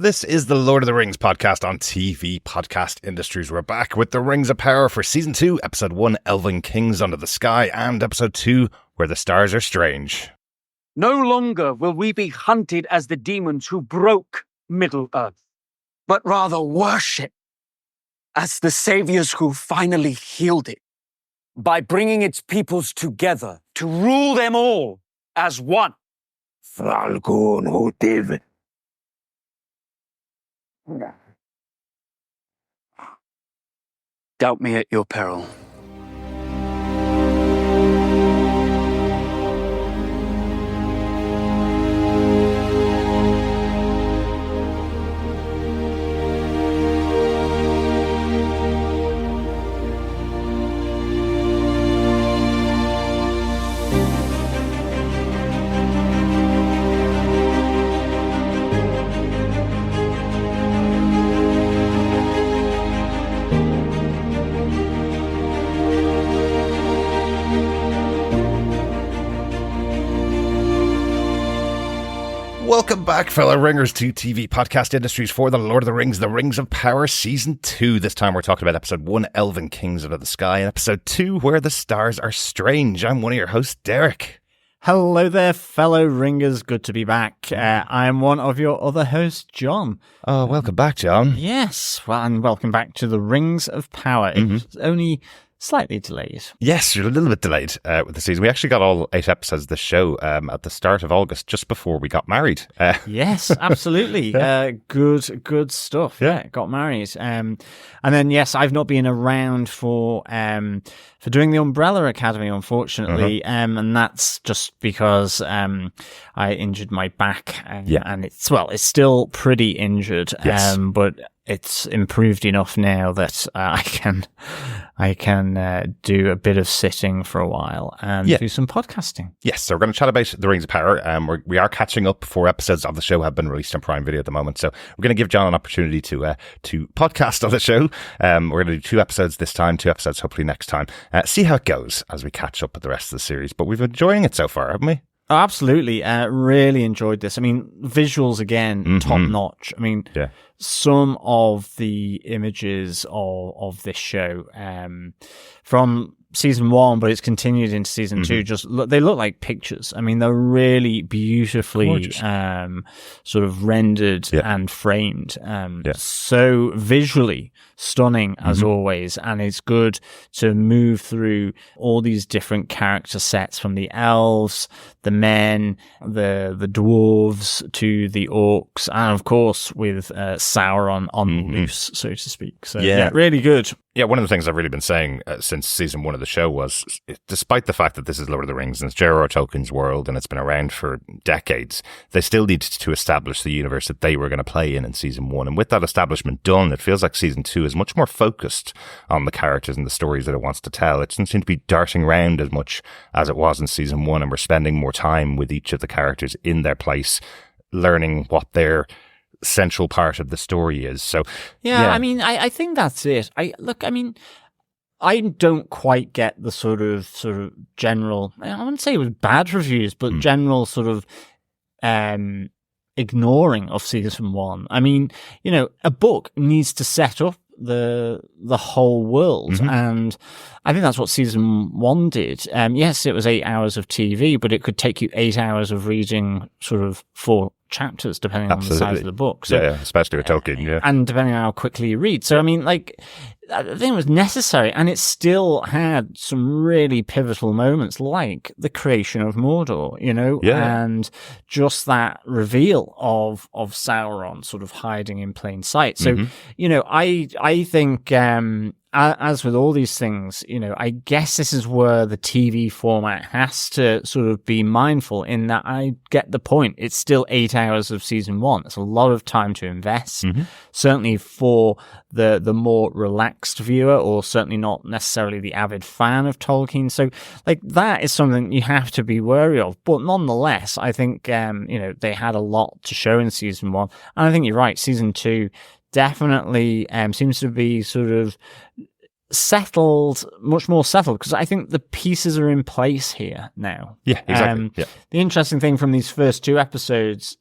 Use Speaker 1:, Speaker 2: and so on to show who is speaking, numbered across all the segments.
Speaker 1: This is the Lord of the Rings podcast on TV Podcast Industries. We're back with the Rings of Power for Season 2, Episode 1, Elven Kings Under the Sky, and Episode 2, Where the Stars Are Strange.
Speaker 2: No longer will we be hunted as the demons who broke Middle-earth, but rather worship as the saviors who finally healed it by bringing its peoples together to rule them all as one.
Speaker 3: Falcon Hotiv.
Speaker 2: Doubt me at your peril.
Speaker 1: Welcome back, fellow ringers, to TV Podcast Industries for the Lord of the Rings, the Rings of Power Season 2. This time we're talking about Episode 1, Elven Kings Under the Sky, and Episode 2, Where the Stars Are Strange. I'm one of your hosts, Derek.
Speaker 4: Hello there, fellow ringers. Good to be back. I am one of your other hosts, John.
Speaker 1: Oh, welcome back, John.
Speaker 4: Yes, well, and welcome back to the Rings of Power. It's only slightly delayed.
Speaker 1: Yes, you're a little bit delayed with the season. We actually got all 8 episodes of the show at the start of August, just before we got married.
Speaker 4: Yes, absolutely. Good stuff. Yeah, got married. And then, yes, I've not been around for doing the Umbrella Academy, unfortunately. And that's just because I injured my back. And it's still pretty injured.
Speaker 1: Yes.
Speaker 4: But it's improved enough now that I can do a bit of sitting for a while and do some podcasting.
Speaker 1: Yes, so we're going to chat about the Rings of Power. We are catching up. 4 episodes of the show have been released on Prime Video at the moment, so we're going to give John an opportunity to podcast on the show. We're going to do 2 episodes this time, 2 episodes hopefully next time. See how it goes as we catch up with the rest of the series. But we've been enjoying it so far, haven't we?
Speaker 4: Oh, absolutely. Really enjoyed this. I mean, visuals again, top notch. I mean, some of the images of this show from season 1, but it's continued into season 2. They look like pictures. I mean, they're really beautifully sort of rendered and framed. So visually stunning as always, and it's good to move through all these different character sets, from the elves, the men, the dwarves, to the orcs, and of course with Sauron on loose, so to speak. So really good.
Speaker 1: Yeah, one of the things I've really been saying since season 1 of the show was, despite the fact that this is Lord of the Rings and it's J.R.R. Tolkien's world and it's been around for decades, they still needed to establish the universe that they were going to play in season 1. And with that establishment done, it feels like season 2 is much more focused on the characters and the stories that it wants to tell. It doesn't seem to be darting around as much as it was in season 1, and we're spending more time with each of the characters in their place, learning what their central part of the story is. So
Speaker 4: I mean, I think that's it. I don't quite get the sort of general, I wouldn't say it was bad reviews, but general sort of ignoring of season 1. I mean, a book needs to set up the whole world, and I think that's what season 1 did. Yes, it was 8 hours of TV, but it could take you 8 hours of reading sort of 4 chapters, depending on the size of the book. So,
Speaker 1: especially with Tolkien,
Speaker 4: and depending on how quickly you read. So, I mean, I think it was necessary, and it still had some really pivotal moments, like the creation of Mordor, and just that reveal of Sauron sort of hiding in plain sight. So, I think, as with all these things, I guess this is where the TV format has to sort of be mindful, in that I get the point. It's still 8 hours of season 1. It's a lot of time to invest, certainly for the more relaxed viewer, or certainly not necessarily the avid fan of Tolkien. So that is something you have to be wary of. But nonetheless, I think, they had a lot to show in season 1. And I think you're right. Season 2 definitely seems to be sort of much more settled, because I think the pieces are in place here now.
Speaker 1: Yeah, exactly.
Speaker 4: The interesting thing from these first 2 episodes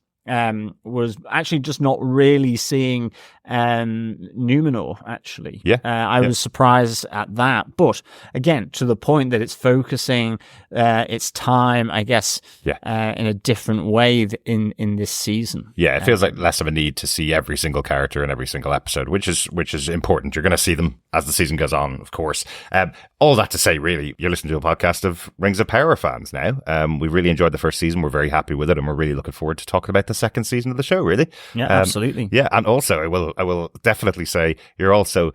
Speaker 4: was actually just not really seeing Numenor, actually.
Speaker 1: Yeah.
Speaker 4: I was surprised at that. But again, to the point that it's focusing its time, I guess, in a different way in this season.
Speaker 1: Yeah, it feels like less of a need to see every single character in every single episode, which is important. You're going to see them as the season goes on, of course. All that to say, really, you're listening to a podcast of Rings of Power fans now. We really enjoyed the first season. We're very happy with it, and we're really looking forward to talking about the second season of the show, really.
Speaker 4: Yeah, absolutely.
Speaker 1: Yeah, and also I will definitely say you're also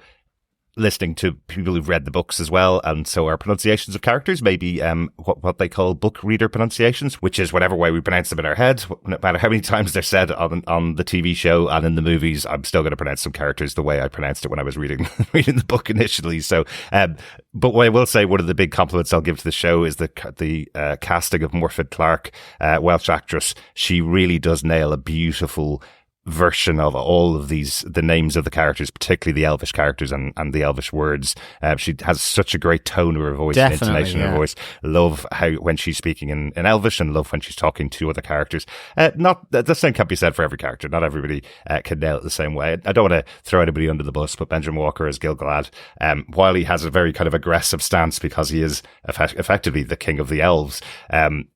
Speaker 1: listening to people who've read the books as well, and so our pronunciations of characters may be what they call book reader pronunciations, which is whatever way we pronounce them in our head. No matter how many times they're said on the TV show and in the movies, I'm still going to pronounce some characters the way I pronounced it when I was reading the book initially. So, but what I will say, one of the big compliments I'll give to the show is the casting of Morfydd Clark, Welsh actress. She really does nail a beautiful version of all of the names of the characters, particularly the Elvish characters and the Elvish words. She has such a great tone to her voice and intonation of her voice. Love how when she's speaking in Elvish, and love when she's talking to other characters. Not the same can't be said for every character. Not everybody can nail it the same way. I don't want to throw anybody under the bus, but Benjamin Walker as Gil-galad, while he has a very kind of aggressive stance because he is effectively the king of the elves,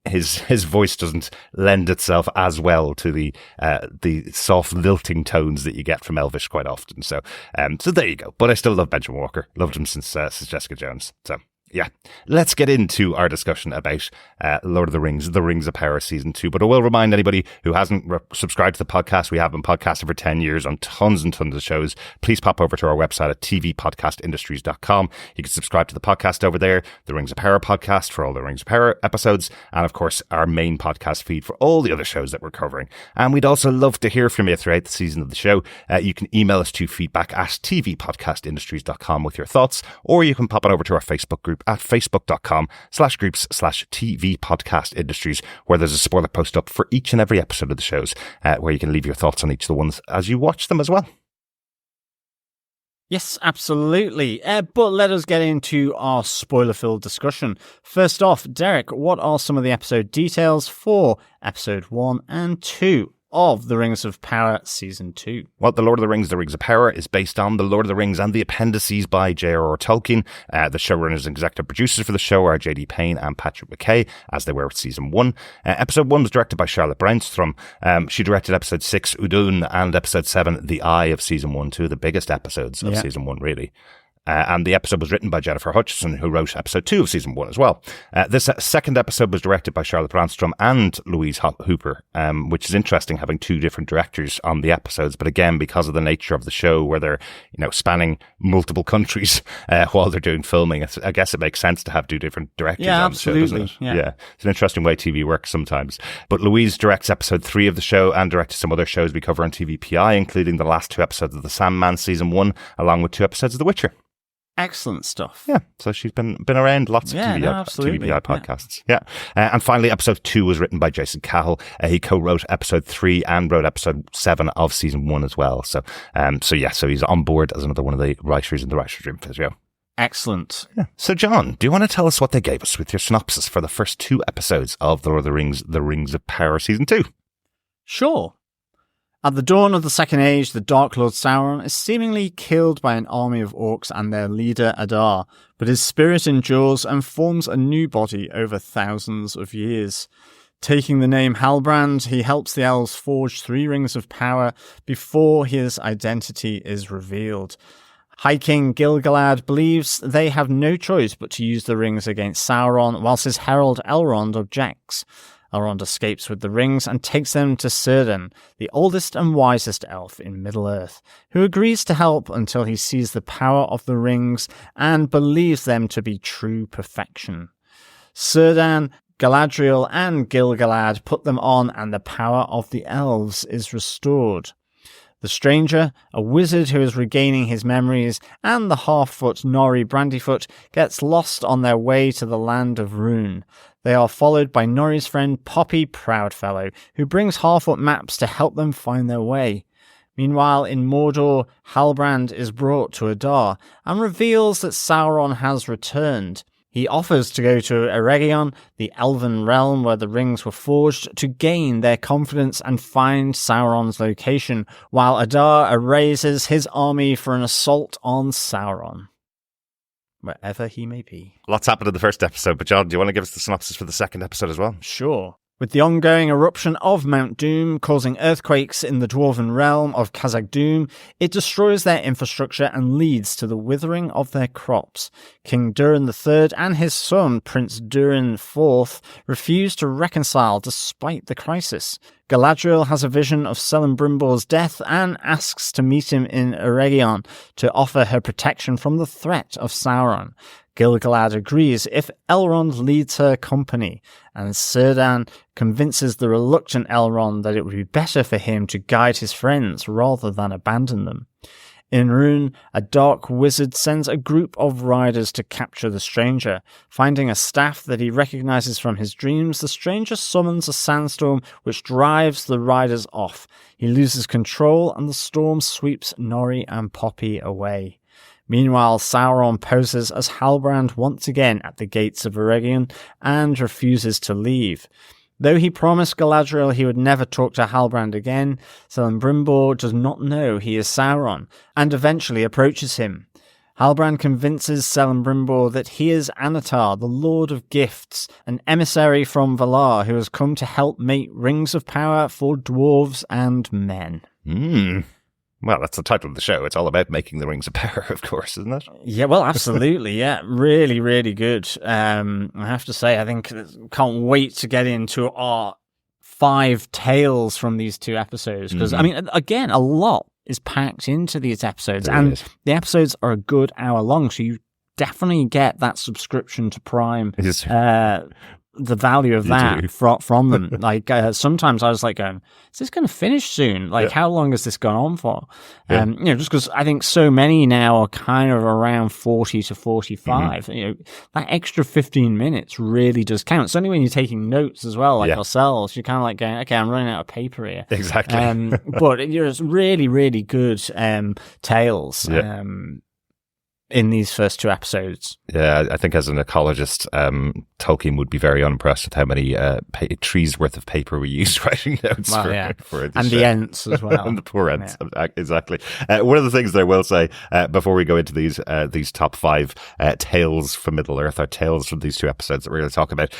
Speaker 1: his voice doesn't lend itself as well to the soft lilting tones that you get from Elvish quite often. So there you go. But I still love Benjamin Walker. Loved him since Jessica Jones. So yeah, let's get into our discussion about Lord of the Rings of Power Season 2. But I will remind anybody who hasn't subscribed to the podcast, we have been podcasting for 10 years on tons and tons of shows. Please pop over to our website at tvpodcastindustries.com. You can subscribe to the podcast over there, the Rings of Power podcast for all the Rings of Power episodes, and of course our main podcast feed for all the other shows that we're covering. And we'd also love to hear from you throughout the season of the show. You can email us to feedback@tvpodcastindustries.com with your thoughts, or you can pop it over to our Facebook group at facebook.com/groups/TV Podcast Industries, where there's a spoiler post up for each and every episode of the shows, where you can leave your thoughts on each of the ones as you watch them as well.
Speaker 4: Yes, absolutely. But let us get into our spoiler-filled discussion. First off, Derek, what are some of the episode details for episode 1 and 2 of The Rings of Power Season 2?
Speaker 1: Well, The Lord of the Rings, The Rings of Power is based on The Lord of the Rings and the Appendices by J.R.R. Tolkien. The showrunners and executive producers for the show are J.D. Payne and Patrick McKay, as they were with Season 1. Episode 1 was directed by Charlotte Brownstrom. She directed Episode 6, Udun, and Episode 7, The Eye of Season 1, two of the biggest episodes of Season 1, really. And the episode was written by Jennifer Hutchison, who wrote episode 2 of season 1 as well. This second episode was directed by Charlotte Brownstrom and Louise Hooper, which is interesting, having two different directors on the episodes. But again, because of the nature of the show, where they're spanning multiple countries while they're doing filming, I guess it makes sense to have two different directors on the show, doesn't it? Yeah, it's an interesting way TV works sometimes. But Louise directs episode 3 of the show and directed some other shows we cover on TVPI, including the last 2 episodes of The Sandman season 1, along with 2 episodes of The Witcher.
Speaker 4: Excellent stuff.
Speaker 1: Yeah, so she's been around lots of TVPI podcasts. Yeah. And finally, episode 2 was written by Jason Cahill. He co-wrote episode 3 and wrote episode 7 of season 1 as well. So he's on board as another one of the writers in the writer's room for the show.
Speaker 4: Excellent.
Speaker 1: Yeah. So, John, do you want to tell us what they gave us with your synopsis for the first 2 episodes of The Lord of the Rings, The Rings of Power Season 2?
Speaker 4: Sure. At the dawn of the Second Age, the Dark Lord Sauron is seemingly killed by an army of orcs and their leader Adar, but his spirit endures and forms a new body over thousands of years. Taking the name Halbrand, he helps the elves forge 3 rings of power before his identity is revealed. High King Gil-galad believes they have no choice but to use the rings against Sauron, whilst his herald Elrond objects. Elrond escapes with the rings and takes them to Círdan, the oldest and wisest elf in Middle-earth, who agrees to help until he sees the power of the rings and believes them to be true perfection. Círdan, Galadriel and Gil-galad put them on, and the power of the elves is restored. The stranger, a wizard who is regaining his memories, and the half-foot Nori Brandyfoot gets lost on their way to the land of Rhûn. They are followed by Nori's friend Poppy Proudfellow, who brings Half-foot maps to help them find their way. Meanwhile, in Mordor, Halbrand is brought to Adar and reveals that Sauron has returned. He He offers to go to Eregion, the elven realm where the rings were forged, to gain their confidence and find Sauron's location, while Adar raises his army for an assault on Sauron, wherever he may be.
Speaker 1: Lots happened in the first episode, but John, do you want to give us the synopsis for the second episode as well?
Speaker 4: Sure. With the ongoing eruption of Mount Doom causing earthquakes in the dwarven realm of Khazad-dûm, it destroys their infrastructure and leads to the withering of their crops. King Durin III and his son, Prince Durin IV, refuse to reconcile despite the crisis. Galadriel has a vision of Celebrimbor's death and asks to meet him in Eregion to offer her protection from the threat of Sauron. Gil-galad agrees if Elrond leads her company, and Círdan convinces the reluctant Elrond that it would be better for him to guide his friends rather than abandon them. In Rhûn, a dark wizard sends a group of riders to capture the stranger. Finding a staff that he recognizes from his dreams, the stranger summons a sandstorm which drives the riders off. He loses control and the storm sweeps Nori and Poppy away. Meanwhile, Sauron poses as Halbrand once again at the gates of Eregion and refuses to leave. Though he promised Galadriel he would never talk to Halbrand again, Celebrimbor does not know he is Sauron, and eventually approaches him. Halbrand convinces Celebrimbor that he is Anatar, the Lord of Gifts, an emissary from Valar who has come to help make rings of power for dwarves and men.
Speaker 1: Well, that's the title of the show. It's all about making the rings of power, of course, isn't it?
Speaker 4: Yeah, well, absolutely. Yeah, really, really good. I have to say, I think can't wait to get into our 5 tales from these 2 episodes. Because, I mean, again, a lot is packed into these episodes. The episodes are a good hour long, so you definitely get that subscription to Prime. The value of that from them. Like sometimes I was like going, is this going to finish soon? Like how long has this gone on for? Just because I think so many now are kind of around 40 to 45. That extra 15 minutes really does count. It's only when you're taking notes as well, like ourselves, you're kind of like going, okay, I'm running out of paper here.
Speaker 1: Exactly.
Speaker 4: But it's really, really good tales. In these first 2 episodes.
Speaker 1: Yeah, I think as an ecologist, Tolkien would be very unimpressed with how many trees worth of paper we used writing notes for
Speaker 4: and the Ents as well.
Speaker 1: And the poor Ents, exactly. One of the things that I will say before we go into these top 5 tales from Middle-earth, or tales from these 2 episodes that we're going to talk about,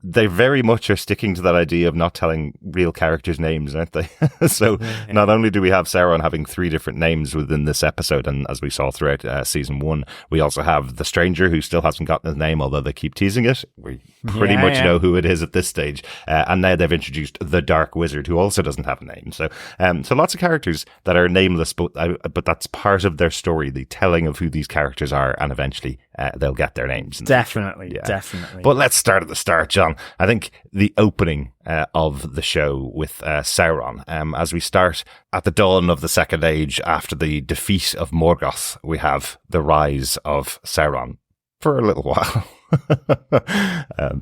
Speaker 1: they very much are sticking to that idea of not telling real characters' names, aren't they? So not only do we have Sauron having 3 different names within this episode, and as we saw throughout season 1, we also have the stranger who still hasn't gotten his name, although they keep teasing it. We pretty much know who it is at this stage. And now they've introduced the Dark Wizard, who also doesn't have a name. So lots of characters that are nameless, but that's part of their story, the telling of who these characters are, and eventually they'll get their names.
Speaker 4: Definitely.
Speaker 1: But let's start at the start, John. I think the opening of the show with Sauron, as we start at the dawn of the Second Age after the defeat of Morgoth, we have the rise of Sauron for a little while.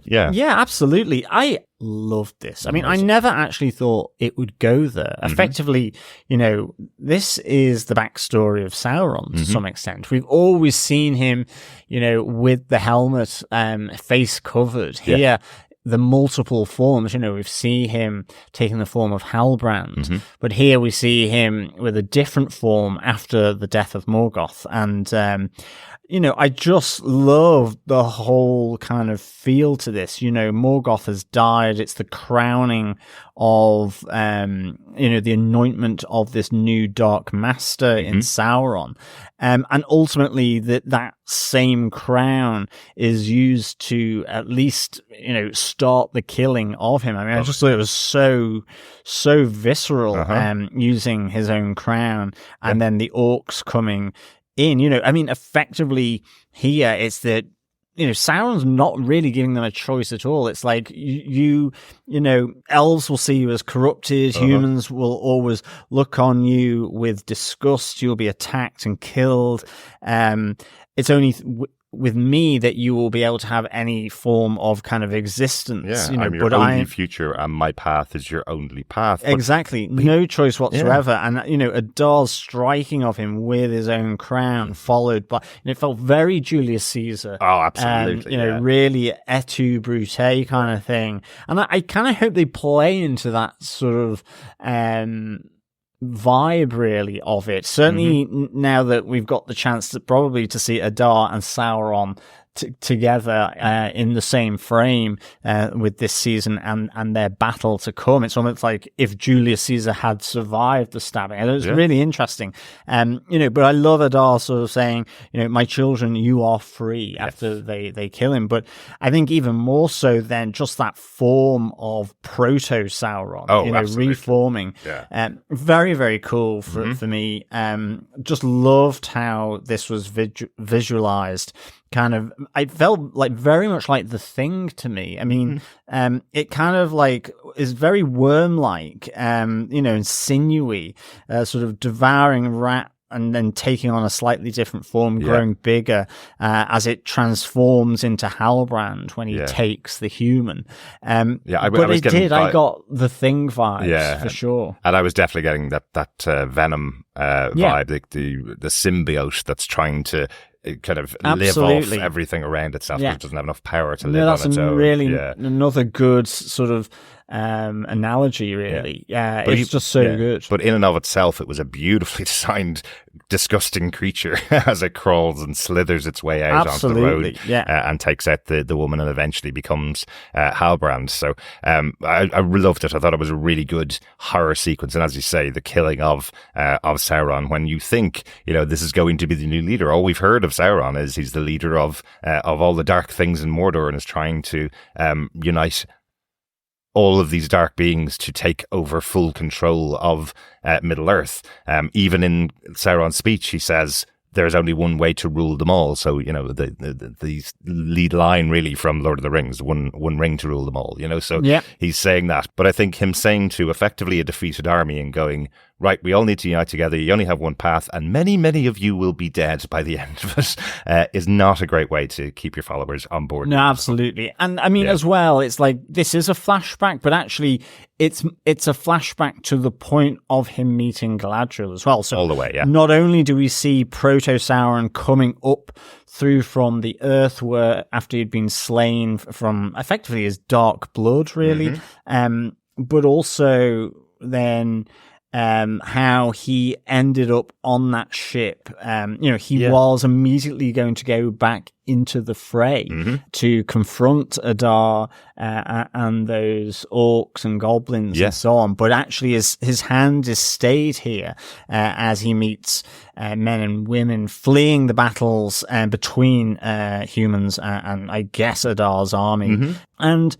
Speaker 4: Yeah, absolutely. I loved this. I mean, I never actually thought it would go there. Effectively, this is the backstory of Sauron to some extent. We've always seen him, with the helmet, face covered. Here, the multiple forms, we see him taking the form of Halbrand, but here we see him with a different form after the death of Morgoth. And, I just love the whole kind of feel to this. Morgoth has died. It's the crowning of, the anointment of this new Dark Master in Sauron. And ultimately that same crown is used to at least, start the killing of him. I mean, I just thought it was so visceral, using his own crown and then the orcs coming in, effectively here it's that, Sauron's not really giving them a choice at all. It's like elves will see you as corrupted. Humans will always look on you with disgust. You'll be attacked and killed. It's only with me that you will be able to have any form of kind of existence.
Speaker 1: Yeah, I'm your only future, and my path is your only path.
Speaker 4: Exactly. No choice whatsoever. Yeah. And, Adar's striking of him with his own crown, followed by, it felt very Julius Caesar.
Speaker 1: Oh, absolutely.
Speaker 4: Really et tu, Brute kind of thing. And I kind of hope they play into that sort of, vibe really of it. Certainly now that we've got the chance to probably to see Adar and Sauron together in the same frame with this season and their battle to come. It's almost like if Julius Caesar had survived the stabbing. And it was really interesting. But I love Adar sort of saying, my children, you are free after they kill him. But I think even more so than just that form of proto-Sauron, reforming. Yeah. Very, very cool for me. Just loved how this was visualized. Kind of, I felt like very much like The Thing to me. I mean, it kind of like is very worm-like, and sinewy, sort of devouring rat and then taking on a slightly different form, growing bigger as it transforms into Halbrand when he takes the human. I got The Thing vibes for sure.
Speaker 1: And I was definitely getting that Venom vibe, like the symbiote that's trying to kind of live off everything around itself, which doesn't have enough power to live on its own. Really
Speaker 4: another good sort of analogy, really. It's just so good.
Speaker 1: But in and of itself, it was a beautifully designed, disgusting creature as it crawls and slithers its way out onto the road and takes out the woman and eventually becomes Halbrand. So I loved it. I thought it was a really good horror sequence. And as you say, the killing of Sauron, when you think, this is going to be the new leader, all we've heard of Sauron is he's the leader of all the dark things in Mordor and is trying to unite all of these dark beings to take over full control of Middle-earth. Even in Sauron's speech, he says, there's only one way to rule them all. So, the lead line really from Lord of the Rings, one ring to rule them all, So he's saying that. But I think him saying to effectively a defeated army and going, right, we all need to unite together. You only have one path, and many, many of you will be dead by the end of it, is not a great way to keep your followers on board.
Speaker 4: No, absolutely. And I mean, as well, it's like, this is a flashback, but actually it's a flashback to the point of him meeting Galadriel as well. So
Speaker 1: all the way,
Speaker 4: not only do we see Proto-Sauron coming up through from the earth where after he'd been slain from effectively his dark blood, really, but also then how he ended up on that ship. He was immediately going to go back into the fray to confront Adar and those orcs and goblins and so on. But actually his hand is stayed here as he meets men and women fleeing the battles between humans and I guess Adar's army. And,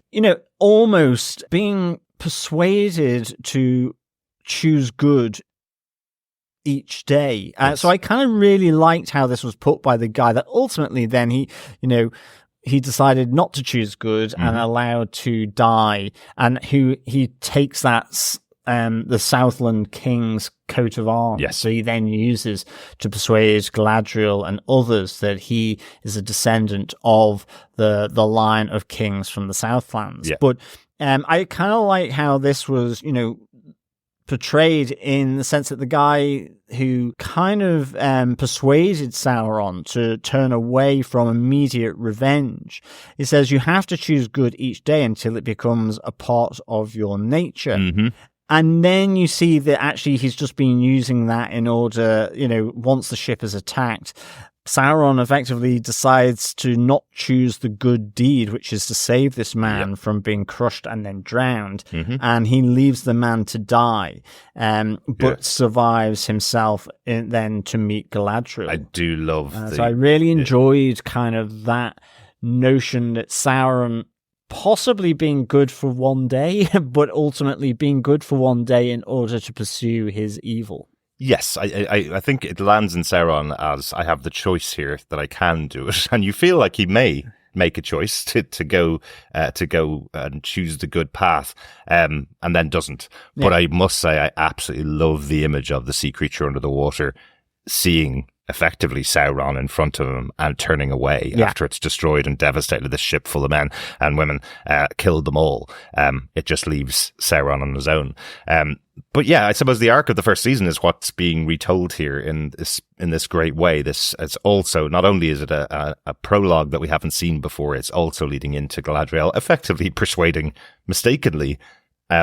Speaker 4: almost being persuaded to choose good each day. So I kind of really liked how this was put by the guy that ultimately then he decided not to choose good and allowed to die, and who he takes that the Southland King's coat of arms.
Speaker 1: Yes.
Speaker 4: So he then uses to persuade Galadriel and others that he is a descendant of the line of kings from the Southlands. But I kind of like how this was, portrayed in the sense that the guy who kind of persuaded Sauron to turn away from immediate revenge, he says you have to choose good each day until it becomes a part of your nature. And then you see that actually he's just been using that in order, once the ship is attacked, Sauron effectively decides to not choose the good deed, which is to save this man from being crushed and then drowned. And he leaves the man to die, but survives himself then to meet Galadriel.
Speaker 1: I do love
Speaker 4: so I really enjoyed kind of that notion that Sauron possibly being good for one day, but ultimately being good for one day in order to pursue his evil.
Speaker 1: Yes, I think it lands in Sauron as I have the choice here that I can do it, and you feel like he may make a choice to go and choose the good path, and then doesn't. But I must say, I absolutely love the image of the sea creature under the water, seeing effectively Sauron in front of him and turning away after it's destroyed and devastated this ship full of men and women, killed them all. It just leaves Sauron on his own. But yeah, I suppose the arc of the first season is what's being retold here in this great way. It's also, not only is it a prologue that we haven't seen before, it's also leading into Galadriel effectively persuading, mistakenly,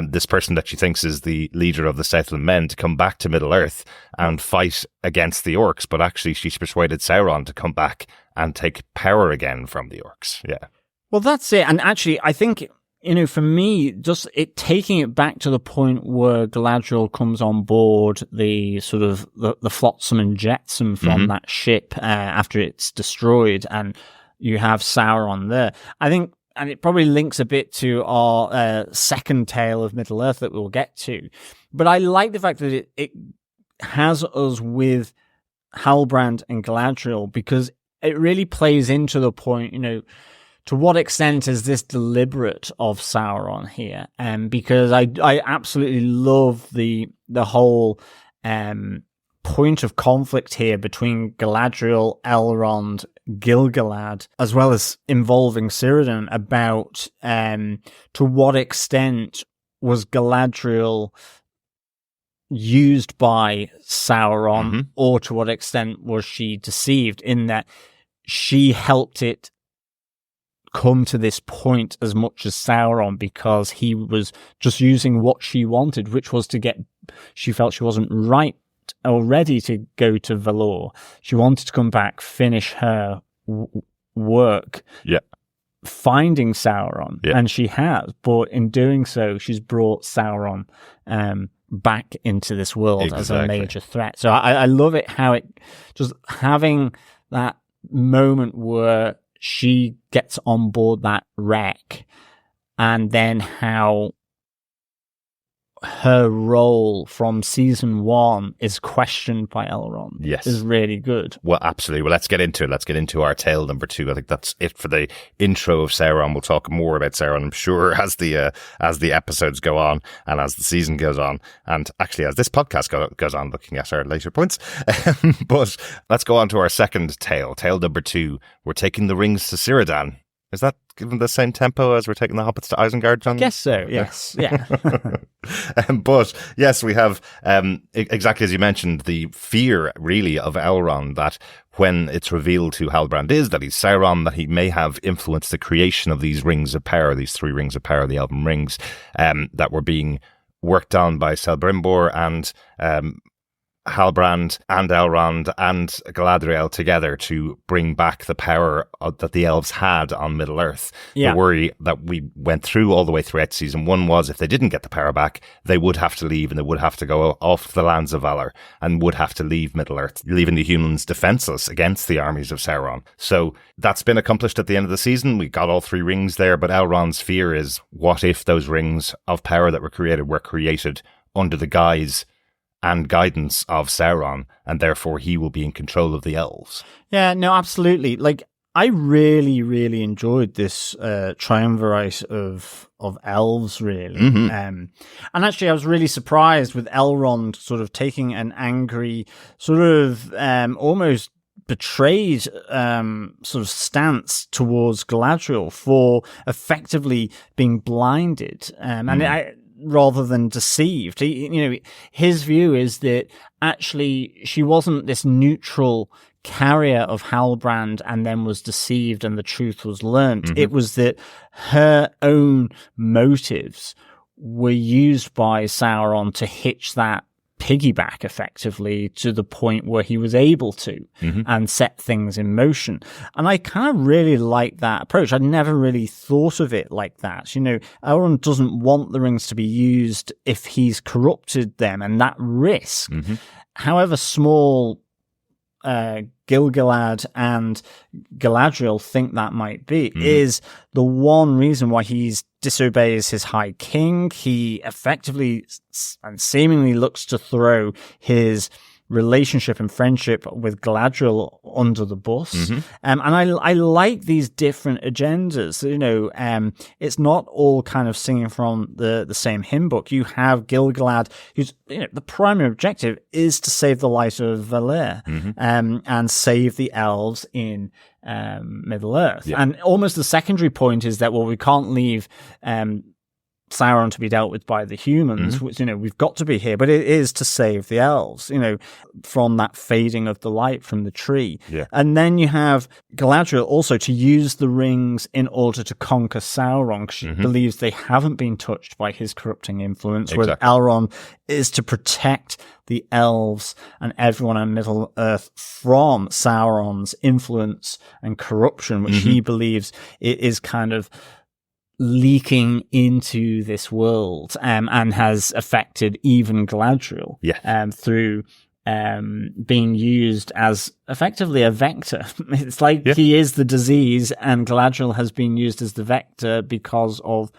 Speaker 1: this person that she thinks is the leader of the Southland Men to come back to Middle-earth and fight against the orcs. But actually, she's persuaded Sauron to come back and take power again from the orcs. Yeah.
Speaker 4: Well, that's it. And actually, I think, for me, just taking it back to the point where Galadriel comes on board the sort of the flotsam and jetsam from that ship after it's destroyed, and you have Sauron there. I think, and it probably links a bit to our second tale of Middle-earth that we'll get to. But I like the fact that it has us with Halbrand and Galadriel, because it really plays into the point, to what extent is this deliberate of Sauron here? Because I absolutely love the whole point of conflict here between Galadriel, Elrond, Gil-galad, as well as involving Círdan, about to what extent was Galadriel used by Sauron, or to what extent was she deceived, in that she helped it come to this point as much as Sauron, because he was just using what she wanted, which was she felt she wasn't right or ready to go to Valor. She wanted to come back, finish her work, finding Sauron, and she has. But in doing so, she's brought Sauron back into this world as a major threat. So I love it how it just having that moment where she gets on board that wreck, and then how her role from season 1 is questioned by Elrond.
Speaker 1: Yes.
Speaker 4: Is really good.
Speaker 1: Well, absolutely. Well, let's get into it. Let's get into our tale number 2. I think that's it for the intro of Sauron. We'll talk more about Sauron, I'm sure, as the episodes go on and as the season goes on, and actually as this podcast goes on, looking at our later points. But let's go on to our second tale number 2. We're taking the rings to Círdan. Is that given the same tempo as we're taking the hobbits to Isengard, John?
Speaker 4: I guess so, yes. Yeah.
Speaker 1: But yes, we have, exactly as you mentioned, the fear really of Elrond, that when it's revealed who Halbrand is, that he's Sauron, that he may have influenced the creation of these rings of power, these 3 rings of power, the Elven rings, that were being worked on by Celebrimbor and Halbrand and Elrond and Galadriel together to bring back the power that the elves had on Middle-earth. Yeah. The worry that we went through all the way throughout season 1 was if they didn't get the power back, they would have to leave, and they would have to go off the lands of Valar and would have to leave Middle-earth, leaving the humans defenseless against the armies of Sauron. So that's been accomplished at the end of the season. We got all 3 rings there, but Elrond's fear is, what if those rings of power that were created under the guise and guidance of Sauron, and therefore he will be in control of the elves? Yeah,
Speaker 4: no, absolutely. Like, I really, really enjoyed this triumvirate of elves, really. And actually, I was really surprised with Elrond sort of taking an angry, sort of almost betrayed sort of stance towards Galadriel for effectively being blinded. Rather than deceived. His view is that actually she wasn't this neutral carrier of Halbrand and then was deceived and the truth was learnt. It was that her own motives were used by Sauron to hitch that piggyback effectively to the point where he was able to and set things in motion. And I kind of really like that approach. I'd never really thought of it like that. Elrond doesn't want the rings to be used if he's corrupted them, and that risk, however small Gil-galad and Galadriel think that might be, is the one reason why he disobeys his High King. He effectively and seemingly looks to throw his relationship and friendship with Galadriel under the bus. And I like these different agendas. It's not all kind of singing from the same hymn book. You have Gil-galad, who's, the primary objective is to save the light of Valir, and save the elves in Middle-earth. Yeah. And almost the secondary point is that, well, we can't leave Sauron to be dealt with by the humans, which, we've got to be here, but it is to save the elves, from that fading of the light from the tree.
Speaker 1: Yeah.
Speaker 4: And then you have Galadriel also to use the rings in order to conquer Sauron, because she believes they haven't been touched by his corrupting influence, where Elrond is to protect the elves and everyone on Middle-earth from Sauron's influence and corruption, which he believes it is kind of leaking into this world, and has affected even Galadriel, through being used as effectively a vector. It's like he is the disease, and Galadriel has been used as the vector because of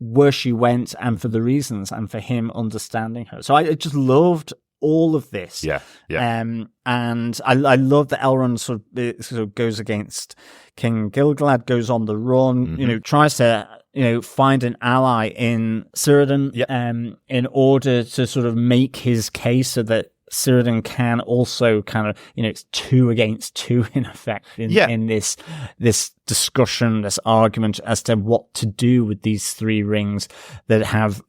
Speaker 4: where she went and for the reasons, and for him understanding her. So I just loved all of this. And I love that Elrond sort of goes against King Gil-galad, goes on the run, tries to find an ally in Círdan, in order to sort of make his case so that Círdan can also kind of, it's 2 against 2 in effect in this discussion, this argument as to what to do with these 3 rings that have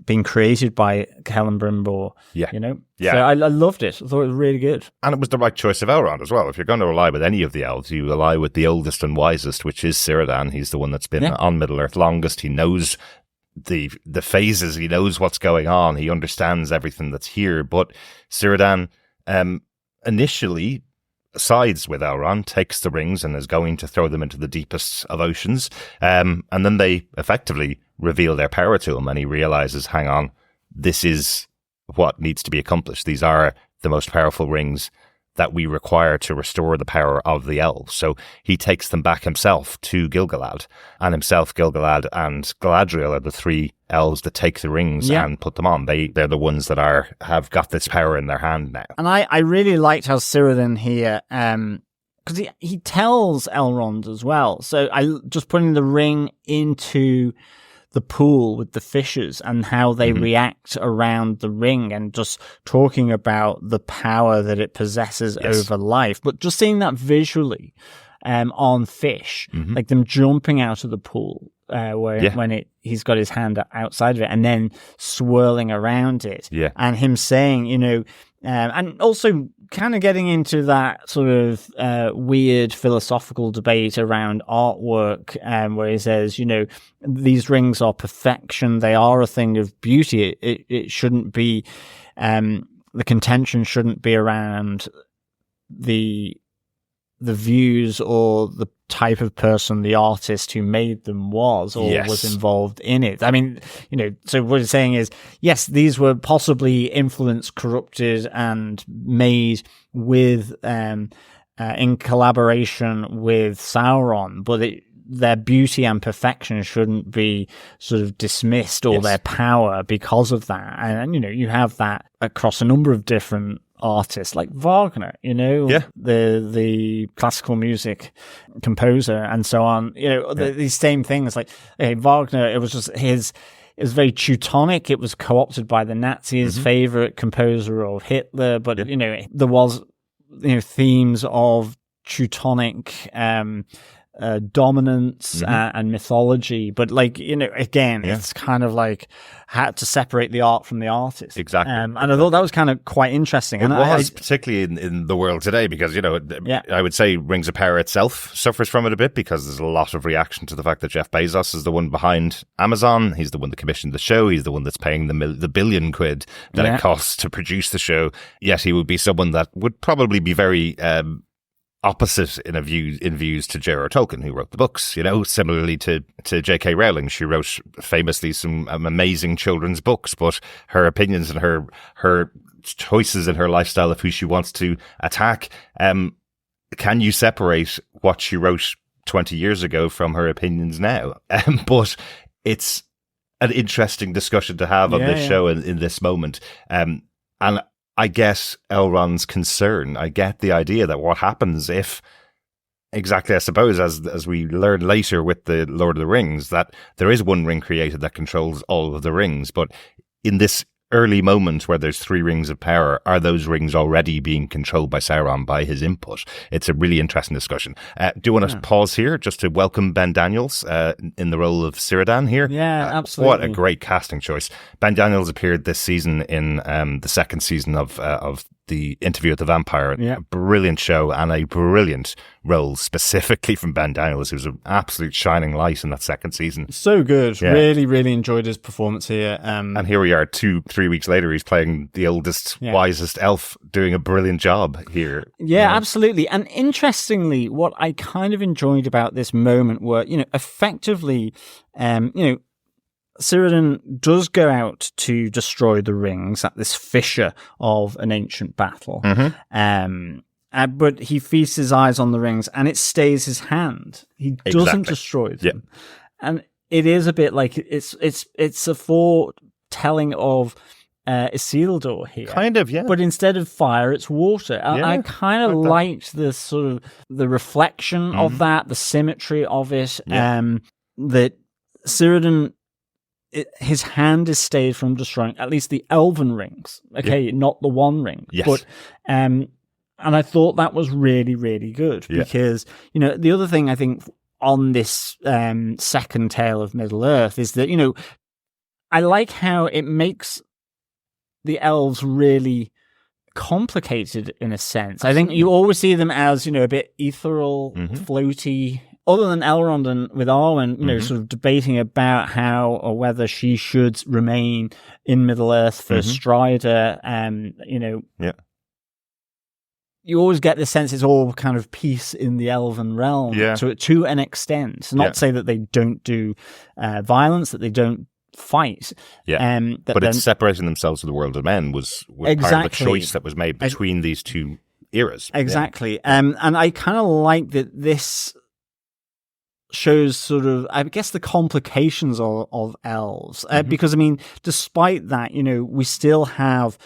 Speaker 4: been created by Celebrimbor. So I loved it. I thought it was really good.
Speaker 1: And it was the right choice of Elrond as well. If you're going to ally with any of the elves, you ally with the oldest and wisest, which is Círdan. He's the one that's been on Middle-earth longest. He knows the phases, he knows what's going on, he understands everything that's here. But Círdan initially sides with Elrond, takes the rings and is going to throw them into the deepest of oceans, and then they effectively reveal their power to him, and he realizes, hang on, this is what needs to be accomplished. These are the most powerful rings that we require to restore the power of the elves. So he takes them back himself to Gil-galad, and himself, Gil-galad, and Galadriel are the 3 elves that take the rings and put them on. They're the ones that have got this power in their hand now.
Speaker 4: And I really liked how Círdan here, because he tells Elrond as well. So just putting the ring into the pool with the fishes and how they react around the ring, and just talking about the power that it possesses over life. But just seeing that visually on fish, like them jumping out of the pool, when he's got his hand outside of it and then swirling around it, and him saying, and also kind of getting into that sort of weird philosophical debate around artwork, where he says, these rings are perfection, they are a thing of beauty. It shouldn't be, the contention shouldn't be around the views or the type of person the artist who made them was, or was involved in it. I mean, so what he's saying is, yes, these were possibly influenced, corrupted, and made with in collaboration with Sauron, but their beauty and perfection shouldn't be sort of dismissed, or their power because of that. And you have that across a number of different artists, like Wagner, the classical music composer and so on. These same things, like Wagner, it was very Teutonic. It was co-opted by the Nazis, favorite composer of Hitler, but there was themes of Teutonic dominance and mythology, but again, it's kind of like had to separate the art from the artist.
Speaker 1: Exactly.
Speaker 4: And I thought that was kind of quite interesting.
Speaker 1: It was, particularly in the world today, because, I would say Rings of Power itself suffers from it a bit, because there's a lot of reaction to the fact that Jeff Bezos is the one behind Amazon. He's the one that commissioned the show. He's the one that's paying the $1 billion that it costs to produce the show. Yet he would be someone that would probably be very opposite in views to J.R.R. Tolkien, who wrote the books, similarly to J.K. Rowling. She wrote famously some amazing children's books, but her opinions and her choices in her lifestyle of who she wants to attack, can you separate what she wrote 20 years ago from her opinions now? But it's an interesting discussion to have on this show in this moment. And I get Elrond's concern. I get the idea that what happens if, exactly, I suppose, as we learn later with the Lord of the Rings, that there is one ring created that controls all of the rings. But in this early moment where there's 3 rings of power, are those rings already being controlled by Sauron, by his input? It's a really interesting discussion. Do you want to pause here just to welcome Ben Daniels in the role of Círdan here?
Speaker 4: Yeah, absolutely.
Speaker 1: What a great casting choice. Ben Daniels appeared this season in the second season of The Interview with the Vampire.
Speaker 4: Yeah.
Speaker 1: A brilliant show and a brilliant role specifically from Ben Daniels, who's an absolute shining light in that second season.
Speaker 4: So good.
Speaker 1: Yeah.
Speaker 4: Really, really enjoyed his performance here.
Speaker 1: And here we are 2-3 weeks later, he's playing the oldest, wisest elf, doing a brilliant job here.
Speaker 4: Yeah, absolutely. And interestingly, what I kind of enjoyed about this moment were, effectively, Círdan does go out to destroy the rings at this fissure of an ancient battle. But he feasts his eyes on the rings and it stays his hand. He doesn't destroy them. Yeah. And it is a bit like it's a foretelling of Isildur here.
Speaker 1: Kind of, yeah.
Speaker 4: But instead of fire, it's water. I kind of liked the sort of the reflection of that, the symmetry of it, that Círdan, his hand is stayed from destroying at least the elven rings. Okay, not the One Ring.
Speaker 1: Yes.
Speaker 4: But and I thought that was really, really good because the other thing I think on this second tale of Middle Earth is that I like how it makes the elves really complicated in a sense. I think you always see them as a bit ethereal, floaty. Other than Elrond and with Arwen, sort of debating about how or whether she should remain in Middle Earth for Strider, you always get the sense it's all kind of peace in the elven realm to an extent. Not to say that they don't do violence, that they don't fight.
Speaker 1: But it's separating themselves from the world of men was part of the choice that was made between these two eras.
Speaker 4: Exactly. And I kind of like that this shows sort of, I guess, the complications of elves. Because, despite that, we still have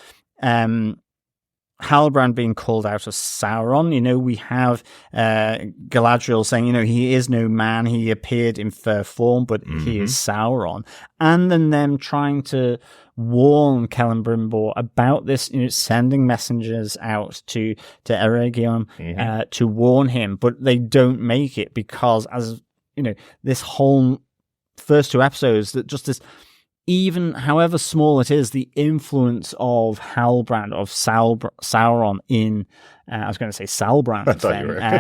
Speaker 4: Halbrand being called out as Sauron. We have Galadriel saying, he is no man. He appeared in fair form, but he is Sauron. And then them trying to warn Celebrimbor about this, sending messengers out to Eregion to warn him, but they don't make it because, as this whole first 2 episodes, that just this, even however small it is, the influence of Halbrand, of Sauron in, I was going to say Salbrand.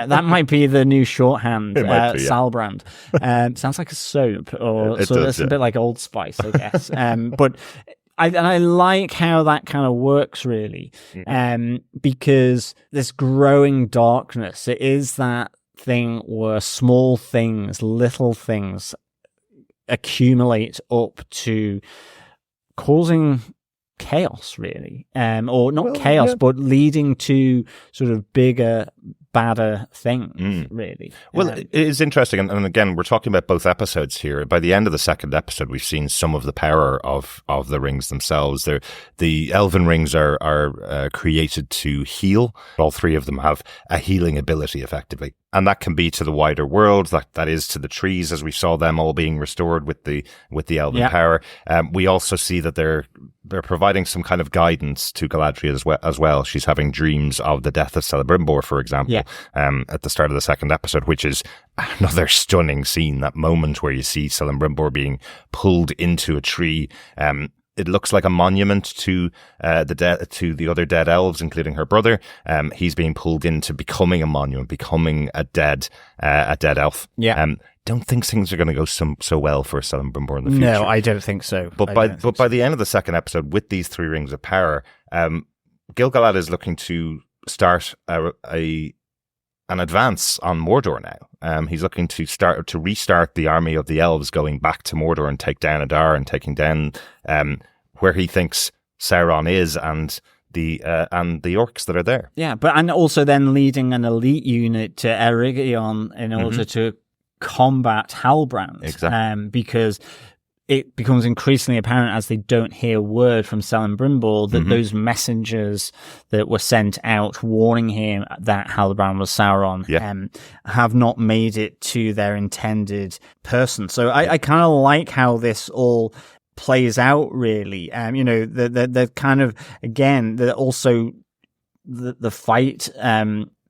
Speaker 4: That might be the new shorthand, Salbrand. Sounds like a soap, or it's a bit like Old Spice, I guess. But I like how that kind of works, really, because this growing darkness, it is that thing where small things, little things accumulate up to causing chaos, really, or not chaos, but leading to sort of bigger, badder things, really.
Speaker 1: Well, it is interesting, and again, we're talking about both episodes here. By the end of the second episode, we've seen some of the power of the rings themselves. The elven rings are created to heal. All 3 of them have a healing ability, effectively. And that can be to the wider world, that is to the trees, as we saw them all being restored with the elven power. We also see that they're providing some kind of guidance to Galadriel as well. She's having dreams of the death of Celebrimbor, for example, at the start of the second episode, which is another stunning scene. That moment where you see Celebrimbor being pulled into a tree. It looks like a monument to the other dead elves, including her brother. He's being pulled into becoming a monument, becoming a dead elf. Don't think things are going to go so well for Celebrimbor in the future.
Speaker 4: No, I don't think so.
Speaker 1: But by the end of the second episode, with these 3 rings of power, Gil-galad is looking to start an advance on Mordor now. He's looking to restart the army of the elves, going back to Mordor and take down Adar and taking down where he thinks Sauron is and the orcs that are there.
Speaker 4: Yeah, and also then leading an elite unit to Eregion in order to combat Halbrand.
Speaker 1: Exactly.
Speaker 4: Because it becomes increasingly apparent as they don't hear word from Celebrimbor that those messengers that were sent out warning him that Halbrand was Sauron have not made it to their intended person. So I kind of like how this all plays out, really. The kind of, again, also the fight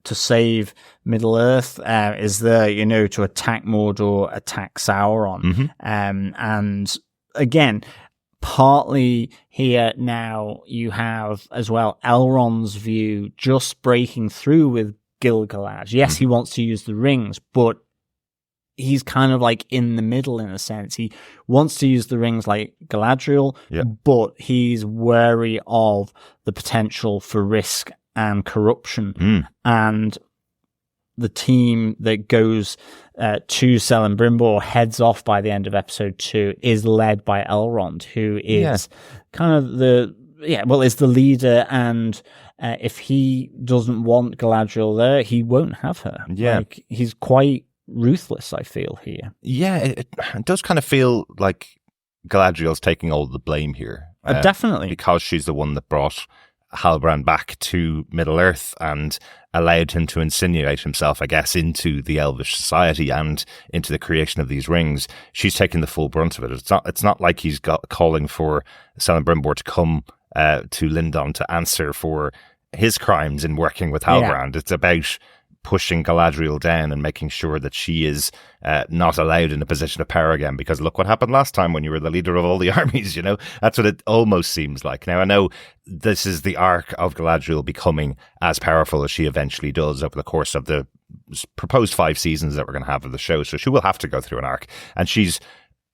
Speaker 4: to save Middle-earth is there, to attack Mordor, attack Sauron. And again, partly here now you have as well Elrond's view just breaking through with Gil-galad. Yes, he wants to use the rings, but he's kind of like in the middle in a sense. He wants to use the rings like Galadriel, but he's wary of the potential for risk and corruption. And the team that goes to Celebrimbor, heads off by the end of episode 2, is led by Elrond, who is kind of is the leader. And if he doesn't want Galadriel there, he won't have her. Like, he's quite ruthless, I feel, here.
Speaker 1: It does kind of feel like Galadriel's taking all the blame here.
Speaker 4: Definitely.
Speaker 1: Because she's the one that brought Halbrand back to Middle-earth and allowed him to insinuate himself, I guess, into the Elvish society and into the creation of these rings. She's taking the full brunt of it. It's not like he's calling for Celebrimbor to come to Lindon to answer for his crimes in working with Halbrand. It's about pushing Galadriel down and making sure that she is not allowed in a position of power again, because look what happened last time when you were the leader of all the armies, That's what it almost seems like. Now, I know this is the arc of Galadriel becoming as powerful as she eventually does over the course of the proposed 5 seasons that we're going to have of the show, so she will have to go through an arc, and she's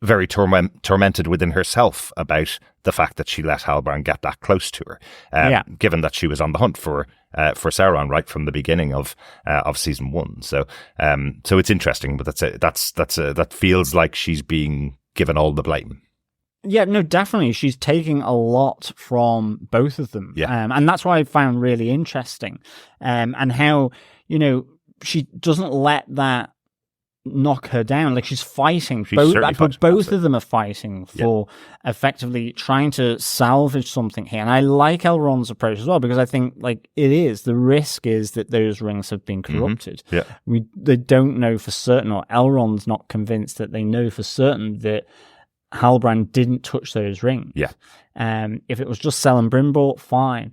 Speaker 1: very tormented within herself about the fact that she let Halbrand get that close to her, given that she was on the hunt for Sauron right from the beginning of season 1. So it's interesting, but that feels like she's being given all the blame.
Speaker 4: Yeah, no, definitely. She's taking a lot from both of them. And that's what I found really interesting. And how, she doesn't let that knock her down. Like, she's fighting. Both of them are fighting for effectively trying to salvage something here. And I like Elrond's approach as well, because I think, like, the risk is that those rings have been corrupted. They don't know for certain, or Elrond's not convinced that they know for certain that Halbrand didn't touch those rings. If it was just Celebrimbor, fine.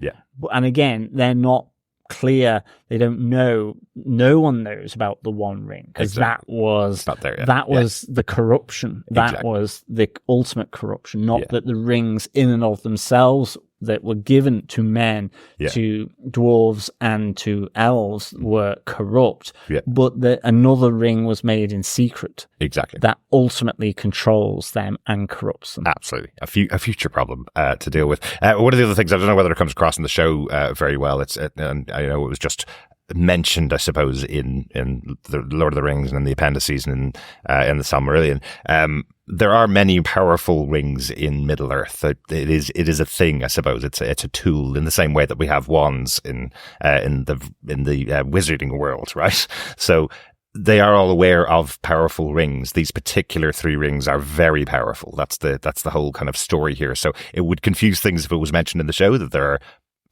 Speaker 4: And again, they're not clear. They don't know. No one knows about the One Ring, because that was the corruption. That was the ultimate corruption. Not that the rings in and of themselves that were given to men, to dwarves and to elves were corrupt, but that another ring was made in secret. That ultimately controls them and corrupts them.
Speaker 1: Absolutely. A future problem to deal with. One of the other things, I don't know whether it comes across in the show very well, and I know it was just mentioned, I suppose, in the Lord of the Rings and in the appendices and in the Silmarillion. There are many powerful rings in Middle-earth. It is a thing, I suppose. It's a tool in the same way that we have wands in the wizarding world, right? So they are all aware of powerful rings. These particular 3 rings are very powerful. That's the whole kind of story here. So it would confuse things if it was mentioned in the show that there are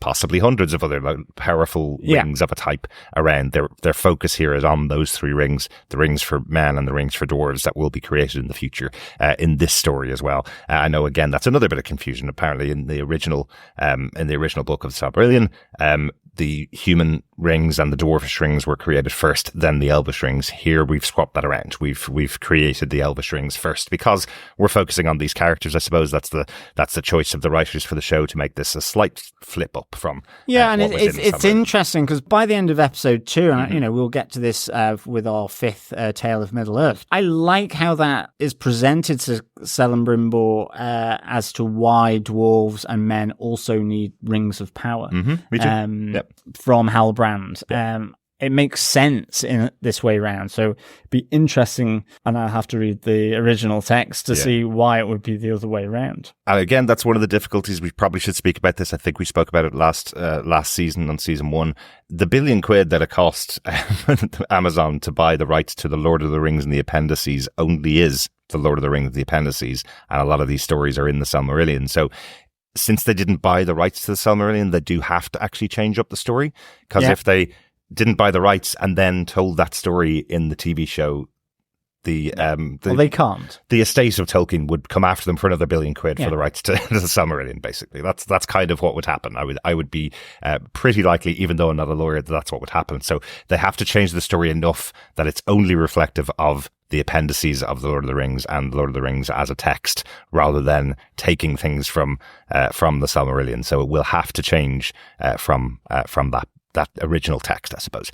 Speaker 1: possibly hundreds of other powerful rings of a type around. Their focus here is on those 3 rings, the rings for men and the rings for dwarves that will be created in the future in this story as well. I know, again, that's another bit of confusion. Apparently in the original book of Silmarillion, the human rings and the dwarfish rings were created first, then the elvish rings. Here we've swapped that around. We've created the elvish rings first because we're focusing on these characters. I suppose that's the choice of the writers for the show, to make this a slight flip up from
Speaker 4: and it's interesting, because by the end of episode 2, and we'll get to this with our 5th Tale of Middle-earth, I like how that is presented to Celebrimbor as to why dwarves and men also need rings of power.
Speaker 1: Me too.
Speaker 4: From Halbrand. it makes sense in this way round. So it'd be interesting, and I have to read the original text to see why it would be the other way around.
Speaker 1: And again, that's one of the difficulties. We probably should speak about this. I think we spoke about it last season on season 1. The £1 billion that it cost Amazon to buy the rights to the Lord of the Rings and the appendices only is the Lord of the Rings and the appendices, and a lot of these stories are in the Silmarillion. So since they didn't buy the rights to the Silmarillion, they do have to actually change up the story, because if they didn't buy the rights and then told that story in the TV show, they can't. The estate of Tolkien would come after them for another £1 billion for the rights to the Silmarillion. Basically, that's kind of what would happen. I would be pretty likely, even though I'm not a lawyer, that's what would happen. So they have to change the story enough that it's only reflective of the appendices of the Lord of the Rings and the Lord of the Rings as a text, rather than taking things from the Silmarillion. So it will have to change from that original text, I suppose.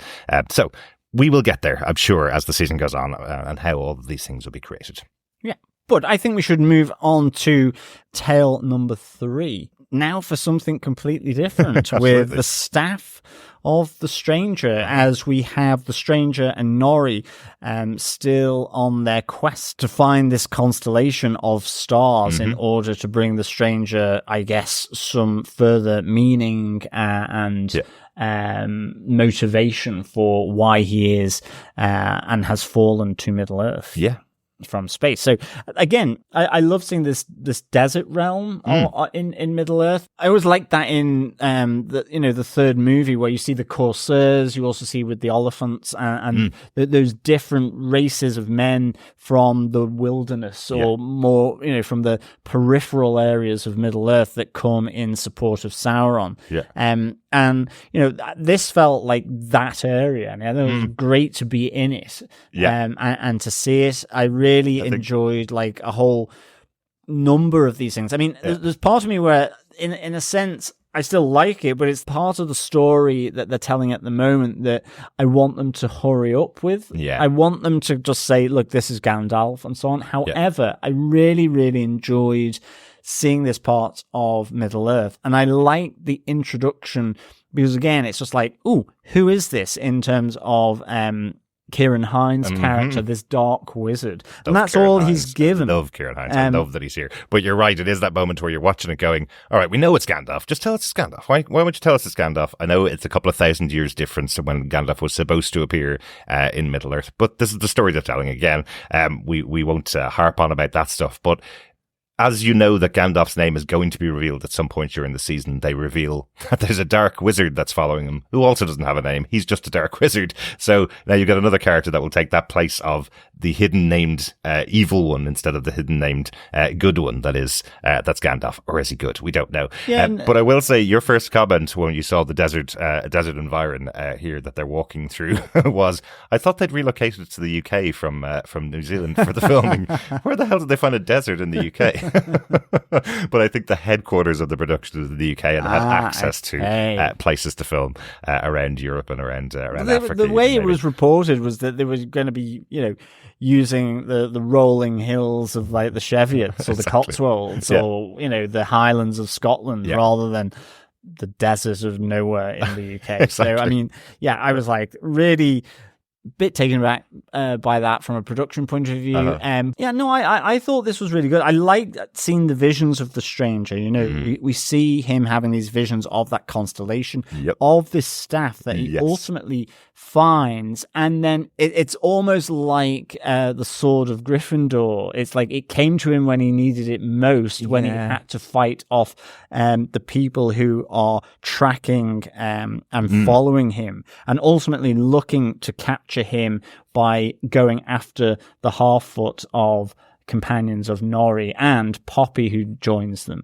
Speaker 1: So we will get there, I'm sure, as the season goes on, and how all of these things will be created.
Speaker 4: Yeah, but I think we should move on to tale number 3. Now for something completely different with the staff of the Stranger, as we have the Stranger and Nori still on their quest to find this constellation of stars in order to bring the Stranger, I guess, some further meaning and motivation for why he is and has fallen to Middle-earth.
Speaker 1: Yeah.
Speaker 4: From space. So again, I love seeing this desert realm in Middle-earth. I always like that in the third movie, where you see the Corsairs, you also see with the Oliphants and those different races of men from the wilderness, or more, from the peripheral areas of Middle-earth that come in support of Sauron. And this felt like that area, and it was great to be in it. And to see it, I really enjoyed like a whole number of these things. I mean, there's part of me where, in a sense, I still like it, but it's part of the story that they're telling at the moment that I want them to hurry up with. I want them to just say, look, this is Gandalf and so on. However, I really, really enjoyed seeing this part of Middle-earth, and I like the introduction, because again, it's just like, ooh, who is this, in terms of Ciarán Hinds' character, this dark wizard. And that's all he's given.
Speaker 1: I love Ciarán Hinds. I love that he's here. But you're right, it is that moment where you're watching it going, all right, we know it's Gandalf. Just tell us it's Gandalf. Why won't you tell us it's Gandalf? I know it's a couple of thousand years difference to when Gandalf was supposed to appear in Middle-earth, but this is the story they're telling again. We won't harp on about that stuff, but as you know that Gandalf's name is going to be revealed at some point during the season, they reveal that there's a dark wizard that's following him, who also doesn't have a name. He's just a dark wizard. So now you've got another character that will take that place of the hidden named evil one, instead of the hidden named good one. That's Gandalf. Or is he good? We don't know. But I will say, your first comment when you saw the desert environ here that they're walking through was, I thought they'd relocated to the UK from New Zealand for the filming. Where the hell did they find a desert in the UK? But I think the headquarters of the production is in the UK, and had access to places to film around Europe and around Africa.
Speaker 4: The way it was reported was that they were going to be, using the rolling hills of like the Cheviots or the Cotswolds or the Highlands of Scotland rather than the desert of nowhere in the UK. So I mean, I was like really bit taken back by that from a production point of view. I thought this was really good. I liked seeing the visions of the Stranger. We see him having these visions of that constellation, of this staff that he ultimately finds, and then it's almost like the Sword of Gryffindor. It's like it came to him when he needed it most, when he had to fight off the people who are tracking and following him, and ultimately looking to capture him by going after the Half-foot of companions of Nori and Poppy, who joins them.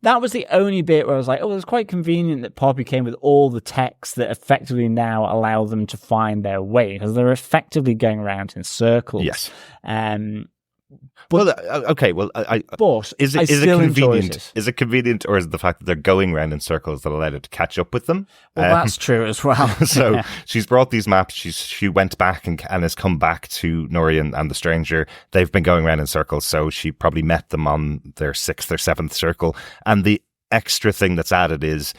Speaker 4: That was the only bit where I was like, oh, it was quite convenient that Poppy came with all the text that effectively now allow them to find their way, because they're effectively going around in circles. But
Speaker 1: is it convenient? Is it convenient, or is it the fact that they're going around in circles that allowed it to catch up with them?
Speaker 4: Well, that's true as well.
Speaker 1: So she's brought these maps. She went back and has come back to Nori and the Stranger. They've been going around in circles, so she probably met them on their 6th or 7th circle. And the extra thing that's added is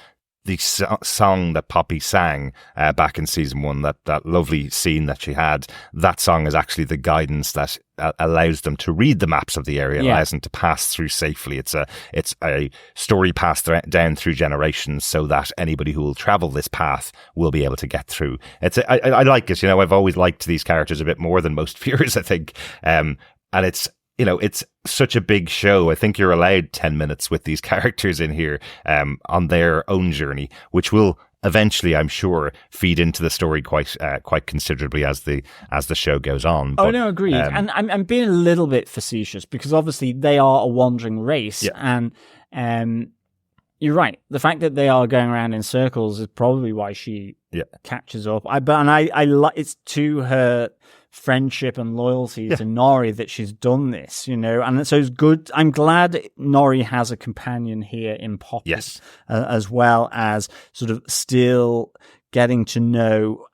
Speaker 1: the song that Poppy sang back in season 1, that lovely scene that she had, that song is actually the guidance that allows them to read the maps of the area, allows them to pass through safely. It's a story passed down through generations so that anybody who will travel this path will be able to get through. I like it. I've always liked these characters a bit more than most viewers, I think. And it's such a big show. I think you're allowed 10 minutes with these characters in here on their own journey, which will eventually, I'm sure, feed into the story quite considerably as the show goes on.
Speaker 4: But, no, agreed. And I'm being a little bit facetious because obviously they are a wandering race, and you're right. The fact that they are going around in circles is probably why she catches up. I like it's to her friendship and loyalty to Nori that she's done this, and so it's good. I'm glad Nori has a companion here in Poppy, as well as sort of still getting to know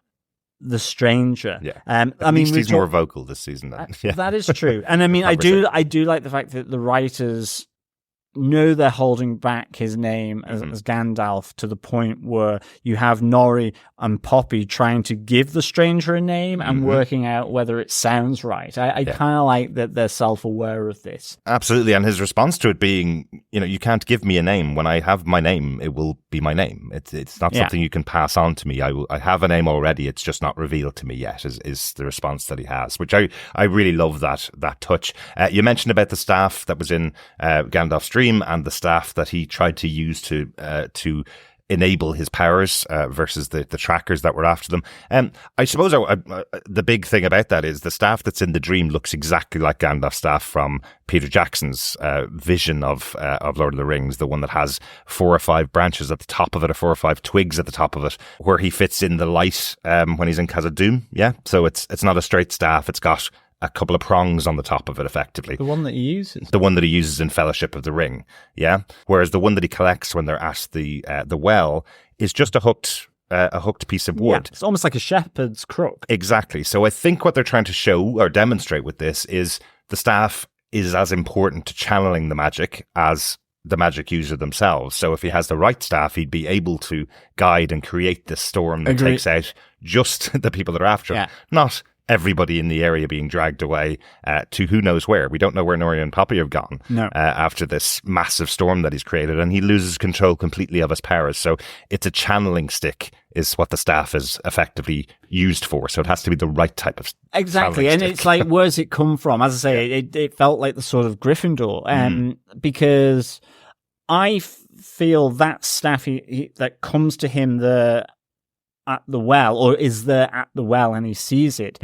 Speaker 4: the stranger.
Speaker 1: At least he's more vocal this season.
Speaker 4: That is true, and I mean, I do like the fact that the writers know they're holding back his name as Gandalf to the point where you have Nori and Poppy trying to give the stranger a name and working out whether it sounds right. I kind of like that they're self-aware of this.
Speaker 1: Absolutely. And his response to it being, you can't give me a name. When I have my name, it will be my name. It's not something you can pass on to me. I have a name already. It's just not revealed to me yet is the response that he has, which I really love that touch. You mentioned about the staff that was in Gandalf's dream and the staff that he tried to use to enable his powers versus the trackers that were after them. I suppose the big thing about that is the staff that's in the dream looks exactly like Gandalf's staff from Peter Jackson's vision of Lord of the Rings, the one that has 4 or 5 branches at the top of it, or 4 or 5 twigs at the top of it, where he fits in the light when he's in Khazad-dûm. Yeah, so it's not a straight staff. It's got a couple of prongs on the top of it, effectively.
Speaker 4: The one that he uses.
Speaker 1: The one that he uses in Fellowship of the Ring, yeah? Whereas the one that he collects when they're at the well is just a hooked piece of wood.
Speaker 4: Yeah, it's almost like a shepherd's crook.
Speaker 1: Exactly. So I think what they're trying to show or demonstrate with this is the staff is as important to channeling the magic as the magic user themselves. So if he has the right staff, he'd be able to guide and create this storm that takes out just the people that are after him, not everybody in the area being dragged away to who knows where. We don't know where Nori and Poppy have gone after this massive storm that he's created, and he loses control completely of his powers. So it's a channeling stick is what the staff is effectively used for. So it has to be the right type of
Speaker 4: exactly. And it's like, where's it come from? As I say, it felt like the sort of Gryffindor, because I feel that staff that comes to him at the well, or is there at the well, and he sees it.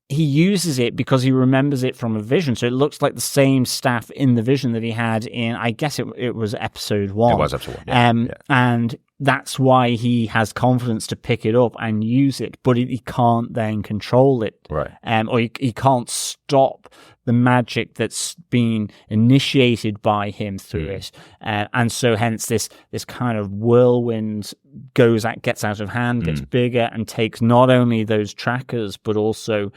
Speaker 4: He uses it because he remembers it from a vision. So it looks like the same staff in the vision that he had in, I guess it was episode 1.
Speaker 1: It was episode 1.
Speaker 4: And that's why he has confidence to pick it up and use it, but he can't then control it.
Speaker 1: Right.
Speaker 4: Or he can't stop the magic that's been initiated by him through it. And so hence this kind of whirlwind gets out of hand, gets bigger, and takes not only those trackers, but also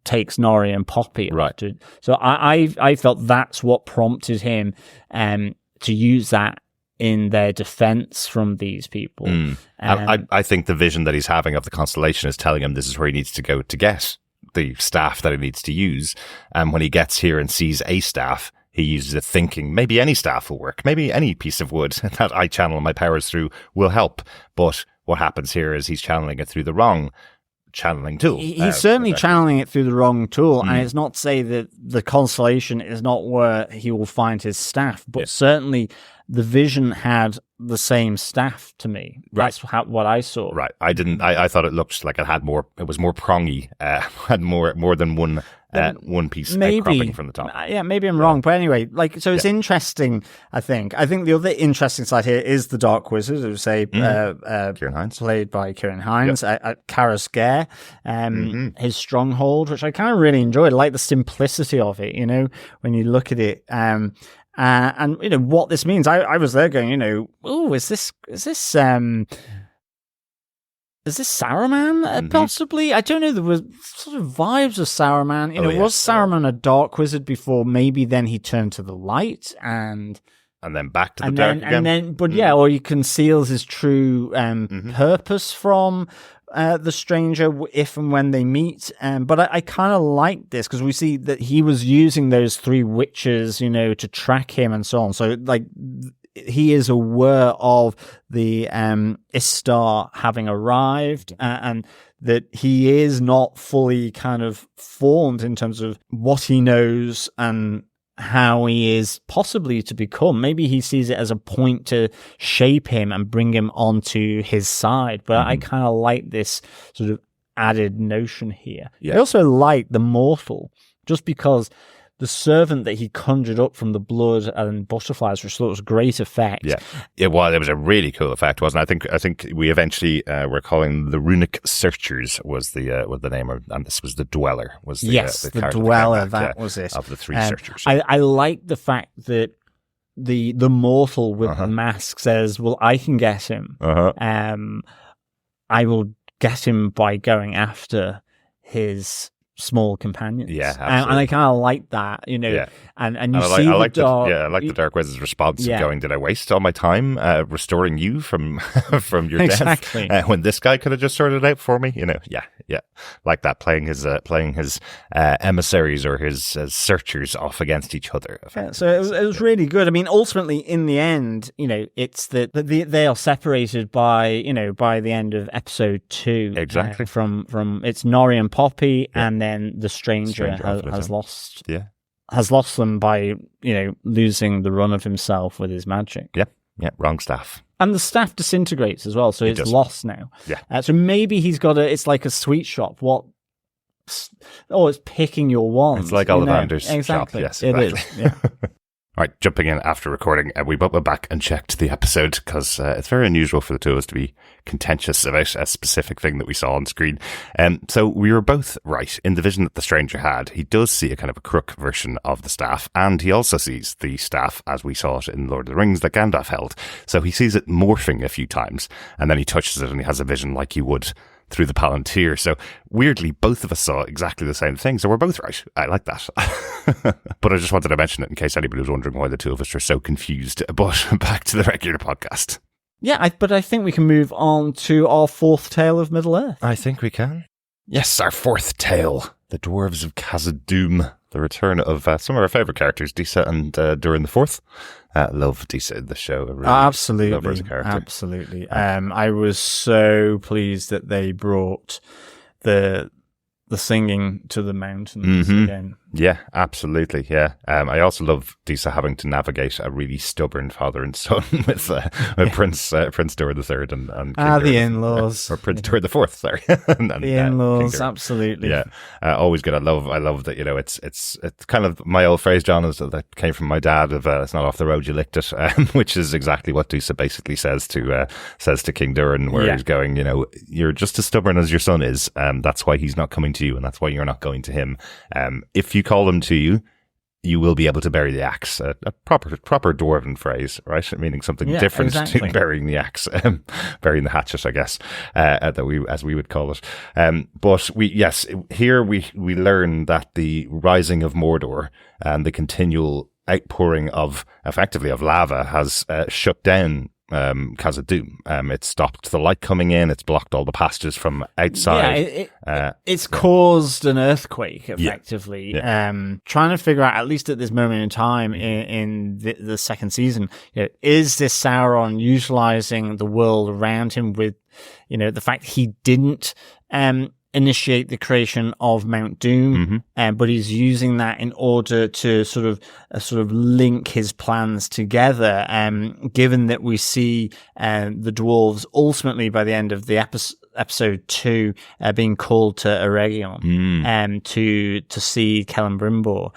Speaker 4: takes Nori and Poppy.
Speaker 1: Right.
Speaker 4: So I felt that's what prompted him to use that in their defense from these people.
Speaker 1: I think the vision that he's having of the constellation is telling him this is where he needs to go to get the staff that he needs to use. And when he gets here and sees a staff, he uses it thinking maybe any staff will work. Maybe any piece of wood that I channel my powers through will help. But what happens here is he's channeling it through the wrong channeling tool.
Speaker 4: He's certainly channeling it through the wrong tool, and it's not to say that the constellation is not where he will find his staff, but certainly the vision had the same staff to me. That's what I saw.
Speaker 1: Right. I thought it looked like it was more prongy, had more than one piece cropping from the top.
Speaker 4: Maybe I'm wrong, but anyway, it's interesting. I think the other interesting side here is the Dark Wizard, who say
Speaker 1: Ciarán Hinds,
Speaker 4: played by Ciarán Hinds, at Caras Gair, his stronghold, which I kind of really enjoyed. I like the simplicity of it, when you look at it. And what this means, I was there going, is this Saruman? Possibly, I don't know. There was sort of vibes of Saruman. Was Saruman a Dark Wizard before? Maybe then he turned to the light, and
Speaker 1: and then back to the dark again.
Speaker 4: Or he conceals his true purpose from the stranger if and when they meet. But I kind of like this because we see that he was using those 3 witches, to track him and so on. So like he is aware of the Istar having arrived and that he is not fully kind of formed in terms of what he knows and how he is possibly to become. Maybe he sees it as a point to shape him and bring him onto his side. But I kind of like this sort of added notion here. Yeah. I also like the mortal, just because the servant that he conjured up from the blood and butterflies, which I thought was a great effect.
Speaker 1: Yeah, it was a really cool effect, wasn't it? I think we eventually were calling the Runic Searchers was the name, and this was the Dweller. Was the
Speaker 4: Dweller? That was it
Speaker 1: of the 3 searchers.
Speaker 4: I like the fact that the mortal with the mask says, "Well, I can get him. I will get him by going after his small companions."
Speaker 1: Yeah, absolutely.
Speaker 4: And I kind of like that, and you see
Speaker 1: I like the Dark Wizard's response of going, "Did I waste all my time restoring you from your death when this guy could have just sorted it out for me?" Like that, playing his emissaries or his searchers off against each other.
Speaker 4: Yeah, so it was really good. I mean, ultimately, in the end, it's that they are separated by the end of episode 2.
Speaker 1: Exactly.
Speaker 4: From it's Nori and Poppy, and then the stranger has lost them by losing the run of himself with his magic.
Speaker 1: Yeah, wrong staff.
Speaker 4: And the staff disintegrates as well, so it's lost now.
Speaker 1: Yeah.
Speaker 4: So maybe he's got it's like a sweet shop. It's picking your wand.
Speaker 1: It's like Ollivander's
Speaker 4: shop.
Speaker 1: Yes,
Speaker 4: exactly. It is. Yeah.
Speaker 1: All right, jumping in after recording, we went back and checked the episode because it's very unusual for the two of us to be contentious about a specific thing that we saw on screen. So we were both right. In the vision that the stranger had, he does see a kind of a crook version of the staff, and he also sees the staff as we saw it in Lord of the Rings that Gandalf held. So he sees it morphing a few times, and then he touches it and he has a vision like you would through the Palantir. So weirdly, both of us saw exactly the same thing. So we're both right. I like that. But I just wanted to mention it in case anybody was wondering why the two of us are so confused. But back to the regular podcast.
Speaker 4: Yeah, but I think we can move on to our 4th tale of Middle-earth.
Speaker 1: I think we can. Yes, our 4th tale. The Dwarves of Khazad-dûm. The return of some of our favourite characters, Disa and Durin the Fourth. Love Disa in the show. Really
Speaker 4: absolutely.
Speaker 1: Love her as a character.
Speaker 4: Absolutely. I was so pleased that they brought the singing to the mountains again.
Speaker 1: Yeah, absolutely. Yeah. I also love Disa having to navigate a really stubborn father and son with Prince Durin III and
Speaker 4: the in-laws.
Speaker 1: Or Prince Durin IV, sorry.
Speaker 4: The in-laws, absolutely.
Speaker 1: Yeah. Always good. I love that, it's kind of my old phrase, John, is that came from my dad of it's not off the road you licked it, which is exactly what Disa basically says to King Durin, where he's going, you're just as stubborn as your son is. That's why he's not coming to you, and that's why you're not going to him. If you call him to you, you will be able to bury the axe. A proper dwarven phrase, right? Meaning something different to burying the axe, burying the hatchet, I guess, as we would call it. But here we learn that the rising of Mordor and the continual outpouring of lava has shut down Khazad-dûm. It's stopped the light coming in. It's blocked all the passages from outside.
Speaker 4: It's caused an earthquake, effectively. Trying to figure out, at least at this moment in time in the second season, is this Sauron utilizing the world around him with, the fact he didn't initiate the creation of Mount Doom, but he's using that in order to sort of link his plans together. Given that we see the dwarves ultimately by the end of the episode 2 being called to Eregion to see Celebrimbor.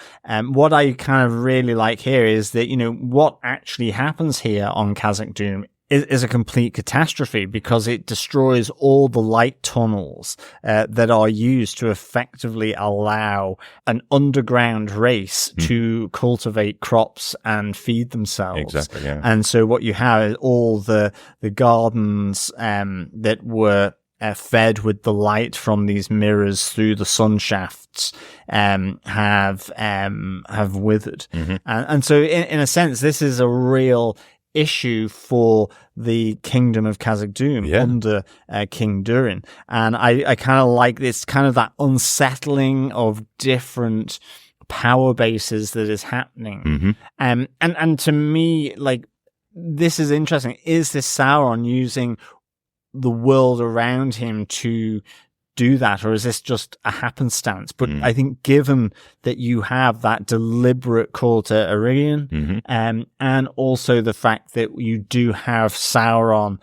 Speaker 4: What I kind of really like here is that what actually happens here on Khazad-dûm is a complete catastrophe because it destroys all the light tunnels that are used to effectively allow an underground race to cultivate crops and feed themselves.
Speaker 1: Exactly, yeah.
Speaker 4: And so what you have is all the gardens that were fed with the light from these mirrors through the sun shafts, have withered.
Speaker 1: Mm-hmm.
Speaker 4: And so in a sense, this is a real issue for the kingdom of Khazad-dûm under King Durin. And I kind of like this kind of that unsettling of different power bases that is happening.
Speaker 1: Mm-hmm.
Speaker 4: And to me, like, this is interesting. Is this Sauron using the world around him to do that, or is this just a happenstance? But I think given that you have that deliberate call to Eregion, and also the fact that you do have Sauron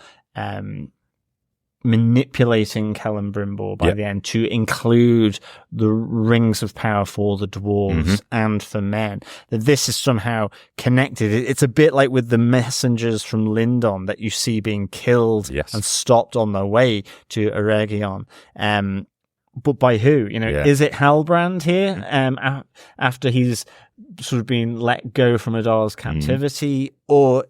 Speaker 4: manipulating Celebrimbor by the end to include the rings of power for the dwarves and for men, that this is somehow connected. It's a bit like with the messengers from Lindon that you see being killed and stopped on their way to Eregion. But by who? You know, is it Halbrand here? After he's sort of been let go from Adar's captivity, or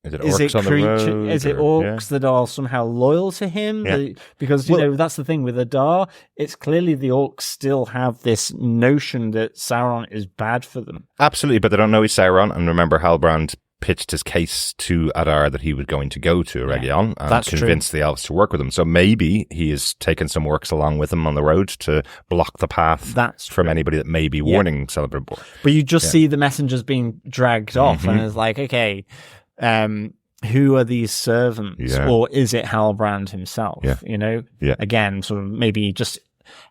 Speaker 4: is it orcs that are somehow loyal to him? Because, you know, that's the thing with Adar. It's clearly the orcs still have this notion that Sauron is bad for them.
Speaker 1: Absolutely, but they don't know he's Sauron. And remember, Halbrand pitched his case to Adar that he was going to go to Eregion and convince the elves to work with him. So maybe he is taking some orcs along with him on the road to block the path from anybody that may be warning Celebrimbor.
Speaker 4: But you just see the messengers being dragged off, and it's like, okay, who are these servants, or is it Halbrand himself? You know, again, sort of maybe just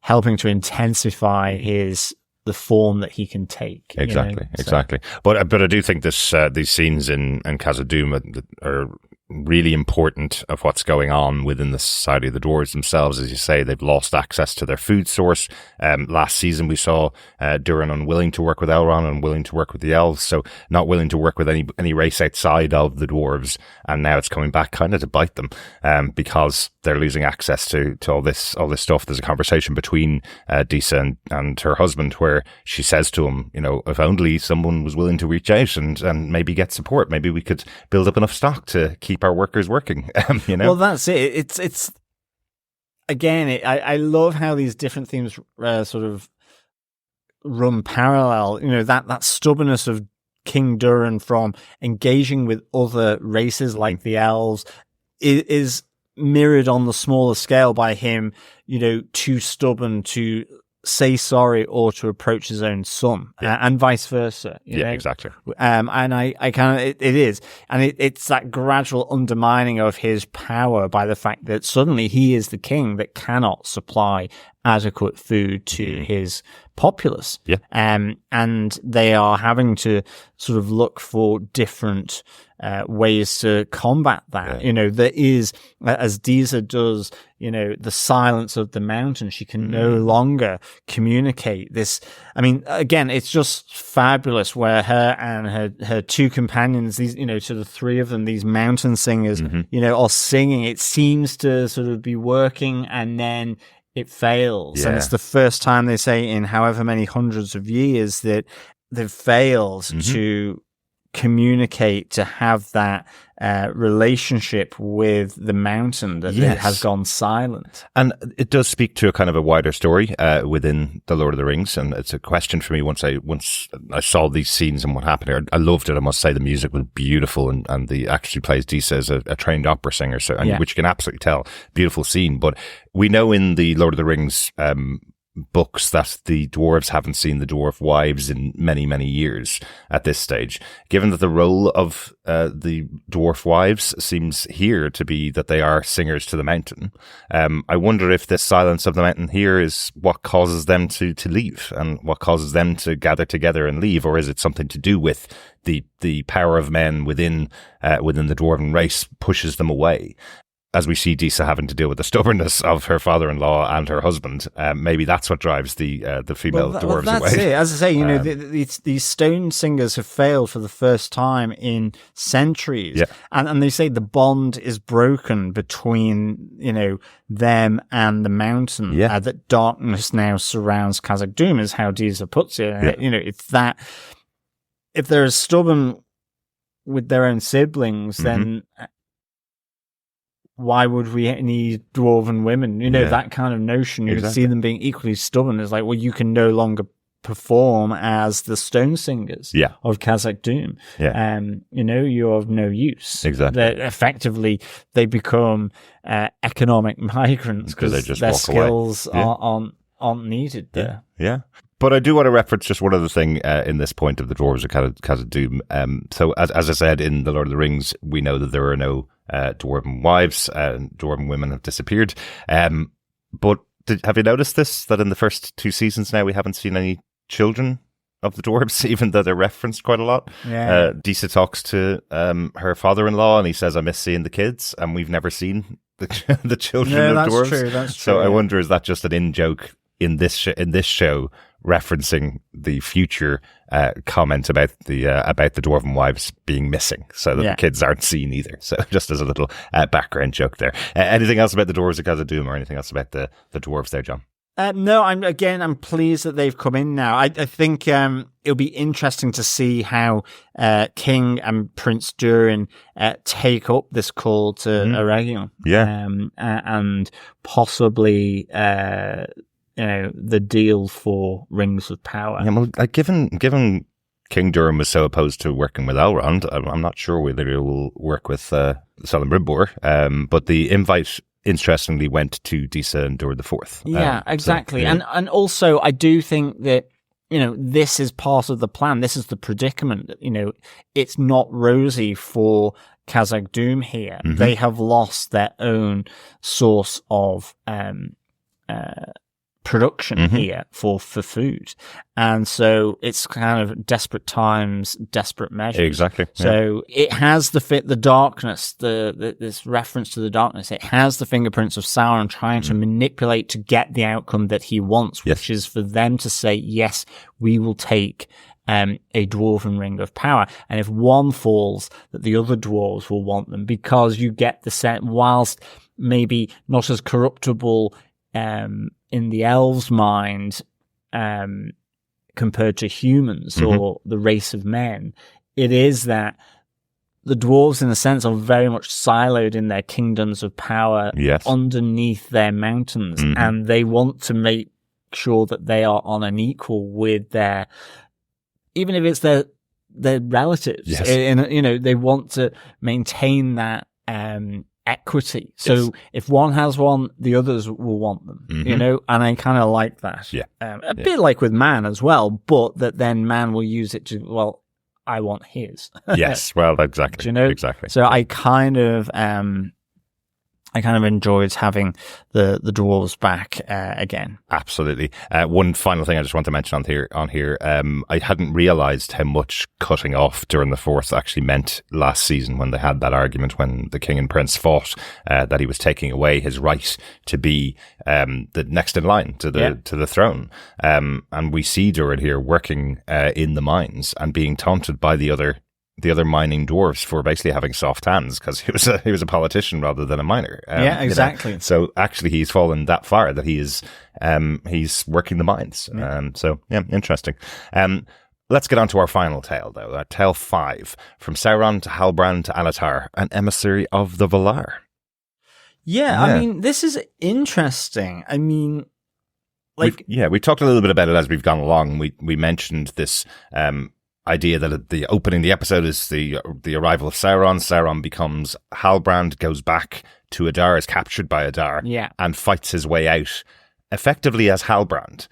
Speaker 4: helping to intensify the form that he can take.
Speaker 1: Exactly. But I do think this these scenes in Khazad-dûm are really important of what's going on within the society of the dwarves themselves. As you say, they've lost access to their food source. Last season we saw Durin unwilling to work with Elrond and willing to work with the elves, so not willing to work with any race outside of the dwarves, and now it's coming back kind of to bite them because they're losing access to all this stuff. There's a conversation between Disa and her husband where she says to him, you know, if only someone was willing to reach out and maybe get support, maybe we could build up enough stock to keep our workers working. You know,
Speaker 4: well, that's it. It's again, I love how these different themes sort of run parallel. You know, that stubbornness of King Durin from engaging with other races like the elves is mirrored on the smaller scale by him, you know, too stubborn to say sorry or to approach his own son, and vice versa. You know?
Speaker 1: Exactly.
Speaker 4: And I kind of, it is. And it's that gradual undermining of his power by the fact that suddenly he is the king that cannot supply adequate food to his populace. And they are having to sort of look for different ways to combat that. You know, there is, as Disa does, you know, the silence of the mountain. She can no longer communicate this. I mean, again, it's just fabulous where her and her two companions, these, you know, to the three of them, these mountain singers, you know, are singing. It seems to sort of be working, and then it fails. And it's the first time, they say, in however many hundreds of years that they've failed to communicate, to have that relationship with the mountain, that it has gone silent.
Speaker 1: And it does speak to a kind of a wider story within the Lord of the Rings, and it's a question for me once I saw these scenes and what happened here. I loved it, I must say. The music was beautiful, and the actress who plays Disa is a trained opera singer, so which you can absolutely tell. Beautiful scene. But we know in the Lord of the Rings books that the dwarves haven't seen the dwarf wives in many, many years at this stage. Given that the role of the dwarf wives seems here to be that they are singers to the mountain, I wonder if this silence of the mountain here is what causes them to leave, and what causes them to gather together and leave, or is it something to do with the power of men within the dwarven race pushes them away? As we see Disa having to deal with the stubbornness of her father-in-law and her husband, maybe that's what drives the female dwarves
Speaker 4: that's
Speaker 1: away.
Speaker 4: It. As I say, you know, these stone singers have failed for the first time in centuries, and they say the bond is broken between, you know, them and the mountain. That darkness now surrounds Khazad-dûm, is how Disa puts it. You know, it's that if they're stubborn with their own siblings, then why would we need dwarven women? You know,
Speaker 1: Yeah.
Speaker 4: that kind of notion. You can
Speaker 1: Exactly.
Speaker 4: see them being equally stubborn. It's like, well, you can no longer perform as the stone singers
Speaker 1: Yeah.
Speaker 4: of Khazad Dûm.
Speaker 1: Yeah.
Speaker 4: You know, you're of no use.
Speaker 1: Exactly.
Speaker 4: Effectively, they become economic migrants
Speaker 1: 'Cause they
Speaker 4: because
Speaker 1: just
Speaker 4: their
Speaker 1: walk away.
Speaker 4: skills
Speaker 1: Yeah.
Speaker 4: aren't needed there.
Speaker 1: Yeah. But I do want to reference just one other thing in this point of the dwarves of Khazad Dûm. So, as I said in The Lord of the Rings, we know that there are no dwarven wives. Dwarven women have disappeared. But have you noticed this, that in the first 2 seasons now we haven't seen any children of the dwarves, even though they're referenced quite a lot?
Speaker 4: Yeah.
Speaker 1: Disa talks to her father-in-law and he says, I miss seeing the kids, and we've never seen the children
Speaker 4: No,
Speaker 1: of
Speaker 4: that's
Speaker 1: dwarves.
Speaker 4: true. That's
Speaker 1: So
Speaker 4: true.
Speaker 1: I wonder, is that just an in-joke in this show, referencing the future comment about the dwarven wives being missing, so that the kids aren't seen either. So just as a little background joke there. Anything else about the dwarves of Khazad Dûm, or anything else about the dwarves there, John?
Speaker 4: No, I'm pleased that they've come in now. I think it'll be interesting to see how King and Prince Durin take up this call to Eregion.
Speaker 1: Yeah.
Speaker 4: And possibly the deal for Rings of Power.
Speaker 1: Yeah, well, given King Durin was so opposed to working with Elrond, I'm not sure whether he will work with Celebrimbor. But the invite, interestingly, went to Disa and Dura IV.
Speaker 4: Yeah, exactly.
Speaker 1: So, yeah.
Speaker 4: And also, I do think that, this is part of the plan. This is the predicament. It's not rosy for Khazad Dûm here.
Speaker 1: Mm-hmm.
Speaker 4: They have lost their own source of production here for food. And so it's kind of desperate times, desperate measures.
Speaker 1: Exactly.
Speaker 4: So it has the darkness, this reference to the darkness. It has the fingerprints of Sauron trying to manipulate to get the outcome that he wants, which is for them to say, yes, we will take a dwarven ring of power. And if one falls, that the other dwarves will want them, because you get the set, whilst maybe not as corruptible in the elves' mind compared to humans or the race of men, it is that the dwarves, in a sense, are very much siloed in their kingdoms of power underneath their mountains, and they want to make sure that they are on an equal with their, even if it's their relatives.
Speaker 1: Yes.
Speaker 4: They want to maintain that equity. So if one has one, the others will want them, and I kind of like that.
Speaker 1: Yeah.
Speaker 4: A bit like with man as well, but that then man will use it to, well, I want his.
Speaker 1: Yes, well, exactly. Exactly.
Speaker 4: So I kind of enjoyed having the dwarves back again.
Speaker 1: Absolutely. One final thing I just want to mention on here. I hadn't realised how much cutting off Durin the Fourth actually meant last season, when they had that argument when the king and prince fought, that he was taking away his right to be the next in line to the throne. And we see Durin here working in the mines and being taunted by the other mining dwarves for basically having soft hands, because he was a politician rather than a miner.
Speaker 4: Exactly.
Speaker 1: So actually, he's fallen that far that he's working the mines. So interesting. Let's get on to our final tale, though. Tale 5, from Sauron to Halbrand to Anatar, an emissary of the Valar.
Speaker 4: Yeah, I mean, this is interesting. I mean,
Speaker 1: we talked a little bit about it as we've gone along. We mentioned this idea that the opening the episode is the arrival of Sauron. Sauron becomes Halbrand, goes back to Adar, is captured by Adar, and fights his way out effectively as Halbrand.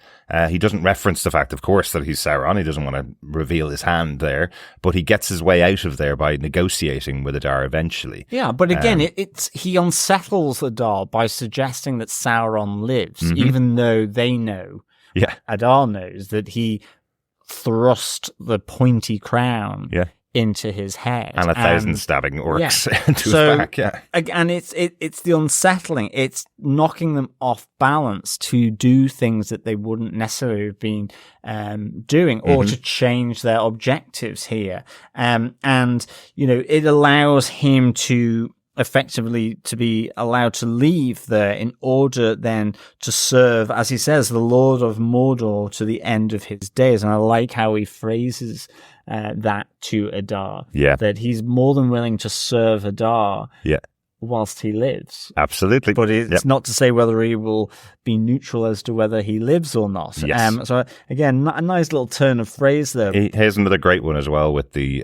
Speaker 1: He doesn't reference the fact, of course, that he's Sauron. He doesn't want to reveal his hand there, but he gets his way out of there by negotiating with Adar eventually.
Speaker 4: Yeah, but again, he unsettles Adar by suggesting that Sauron lives, even though they know, Adar knows, that he thrust the pointy crown into his head,
Speaker 1: and 1,000 stabbing orcs into his back.
Speaker 4: And it's the unsettling. It's knocking them off balance to do things that they wouldn't necessarily have been doing, or to change their objectives here. And it allows him to effectively to be allowed to leave there in order then to serve, as he says, the Lord of Mordor to the end of his days. And I like how he phrases that to Adar.
Speaker 1: Yeah.
Speaker 4: That he's more than willing to serve Adar.
Speaker 1: Yeah.
Speaker 4: whilst he lives.
Speaker 1: Absolutely.
Speaker 4: But it's not to say whether he will be neutral as to whether he lives or not.
Speaker 1: Yes.
Speaker 4: So again, a nice little turn of phrase there.
Speaker 1: Here's another great one as well with the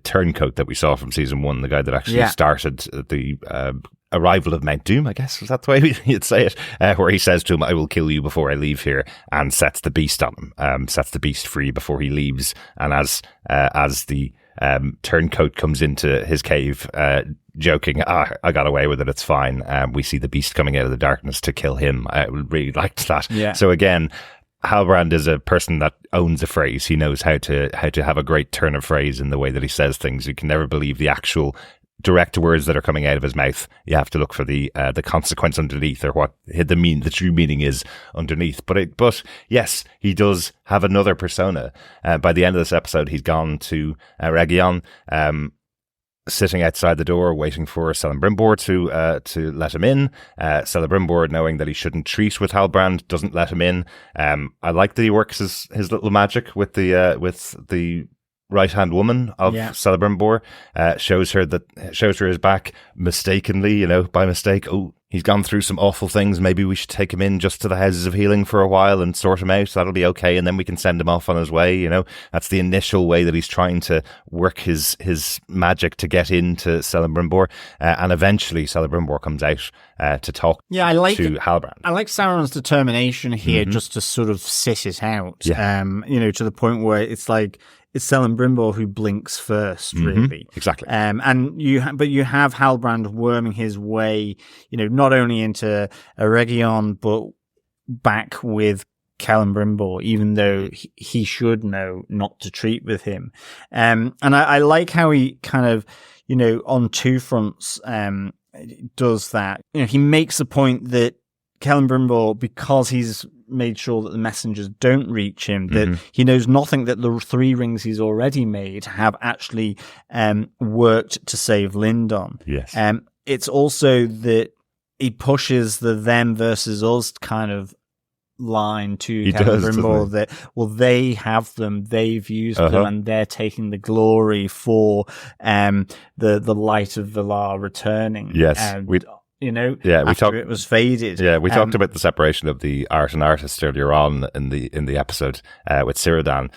Speaker 1: turncoat that we saw from season 1, the guy that actually started the arrival of Mount Doom, I guess. Was that the way you'd say it? Where he says to him, I will kill you before I leave here, and sets the beast on him, sets the beast free before he leaves. And as the turncoat comes into his cave, joking, I got away with it, it's fine. We see the beast coming out of the darkness to kill him. I really liked that.
Speaker 4: Yeah.
Speaker 1: So again, Halbrand is a person that owns a phrase. He knows how to have a great turn of phrase in the way that he says things. You can never believe the actual direct words that are coming out of his mouth. You have to look for the consequence underneath, or what the true meaning is underneath. But yes, he does have another persona. By the end of this episode, he's gone to Region, sitting outside the door waiting for Celebrimbor to let him in. Celebrimbor, knowing that he shouldn't treat with Halbrand, doesn't let him in. I like that he works his little magic with the right-hand woman of Celebrimbor, shows her his back mistakenly, by mistake. Oh, he's gone through some awful things. Maybe we should take him in just to the Houses of Healing for a while and sort him out. That'll be okay. And then we can send him off on his way. That's the initial way that he's trying to work his magic to get into Celebrimbor. And eventually Celebrimbor comes out to talk to Halbrand.
Speaker 4: I like Sauron's determination here just to sort of sit it out.
Speaker 1: Yeah.
Speaker 4: To the point where it's like, it's Celebrimbor who blinks first, really.
Speaker 1: Exactly.
Speaker 4: And you have Halbrand worming his way, not only into Region, but back with Celebrimbor, even though he should know not to treat with him. And I like how he kind of, on two fronts, does that. He makes the point that Celebrimbor, because he's made sure that the messengers don't reach him, that he knows nothing that the 3 rings he's already made have actually worked to save Lindon.
Speaker 1: Yes.
Speaker 4: It's also that he pushes the them versus us kind of line to Celebrimbor, that, well, they have them, they've used them, and they're taking the glory for the light of Valar returning.
Speaker 1: Yes.
Speaker 4: After it was faded.
Speaker 1: Yeah, we talked about the separation of the art and artist earlier on in the episode with Círdan.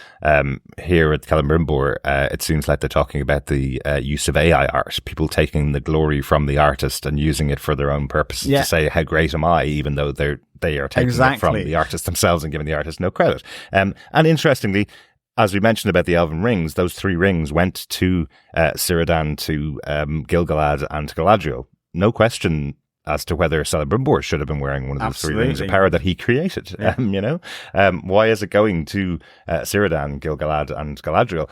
Speaker 1: Here at Celebrimbor, it seems like they're talking about the use of AI art, people taking the glory from the artist and using it for their own purposes to say, how great am I, even though they are taking it from the artist themselves and giving the artist no credit. And interestingly, as we mentioned about the Elven rings, those 3 rings went to Círdan, to Gil-galad, and to Galadriel. No question as to whether Celebrimbor should have been wearing one of those 3 rings of power that he created.
Speaker 4: Yeah.
Speaker 1: Why is it going to Círdan, Gil-galad, and Galadriel?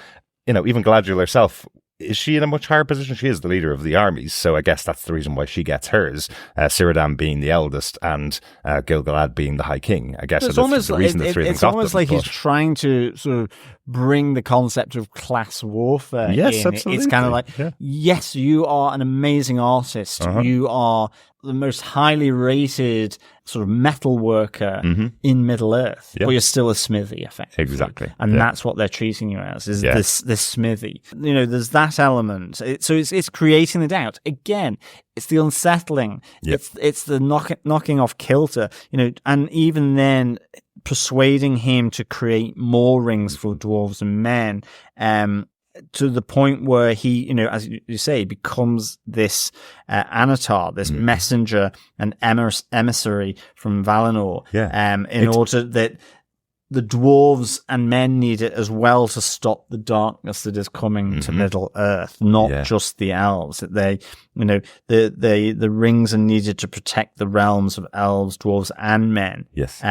Speaker 1: Even Galadriel herself, is she in a much higher position? She is the leader of the armies, so I guess that's the reason why she gets hers. Círdan being the eldest, and Gil-galad being the High King. I guess
Speaker 4: it's
Speaker 1: the reason the 3 of them
Speaker 4: it's almost like he's trying to sort of bring the concept of class warfare in.
Speaker 1: Absolutely.
Speaker 4: It's kind of like, yes, you are an amazing artist. You are the most highly rated sort of metal worker in Middle-earth, but you're still a smithy, effectively.
Speaker 1: Exactly.
Speaker 4: And that's what they're treating you as, is this smithy. There's that element. So it's creating the doubt. Again, it's the unsettling.
Speaker 1: Yep.
Speaker 4: It's the knocking off kilter, and even then persuading him to create more rings for dwarves and men, to the point where he, as you say, becomes this Anatar, this messenger and emissary from Valinor, in order that the dwarves and men need it as well to stop the darkness that is coming to Middle-earth, not just the elves. That they, the rings are needed to protect the realms of elves, dwarves, and men.
Speaker 1: Yes.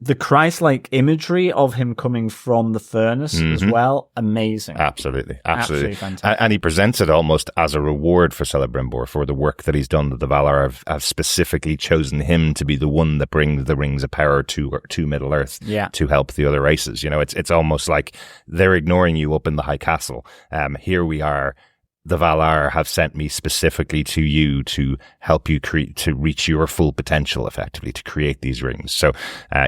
Speaker 4: The Christ-like imagery of him coming from the furnace as well, amazing.
Speaker 1: Absolutely
Speaker 4: fantastic.
Speaker 1: And he presents it almost as a reward for Celebrimbor for the work that he's done, that the Valar have specifically chosen him to be the one that brings the rings of power to Middle-earth to help the other races. It's almost like they're ignoring you up in the High Castle. Here we are. The Valar have sent me specifically to you to help you to reach your full potential, effectively, to create these rings. So,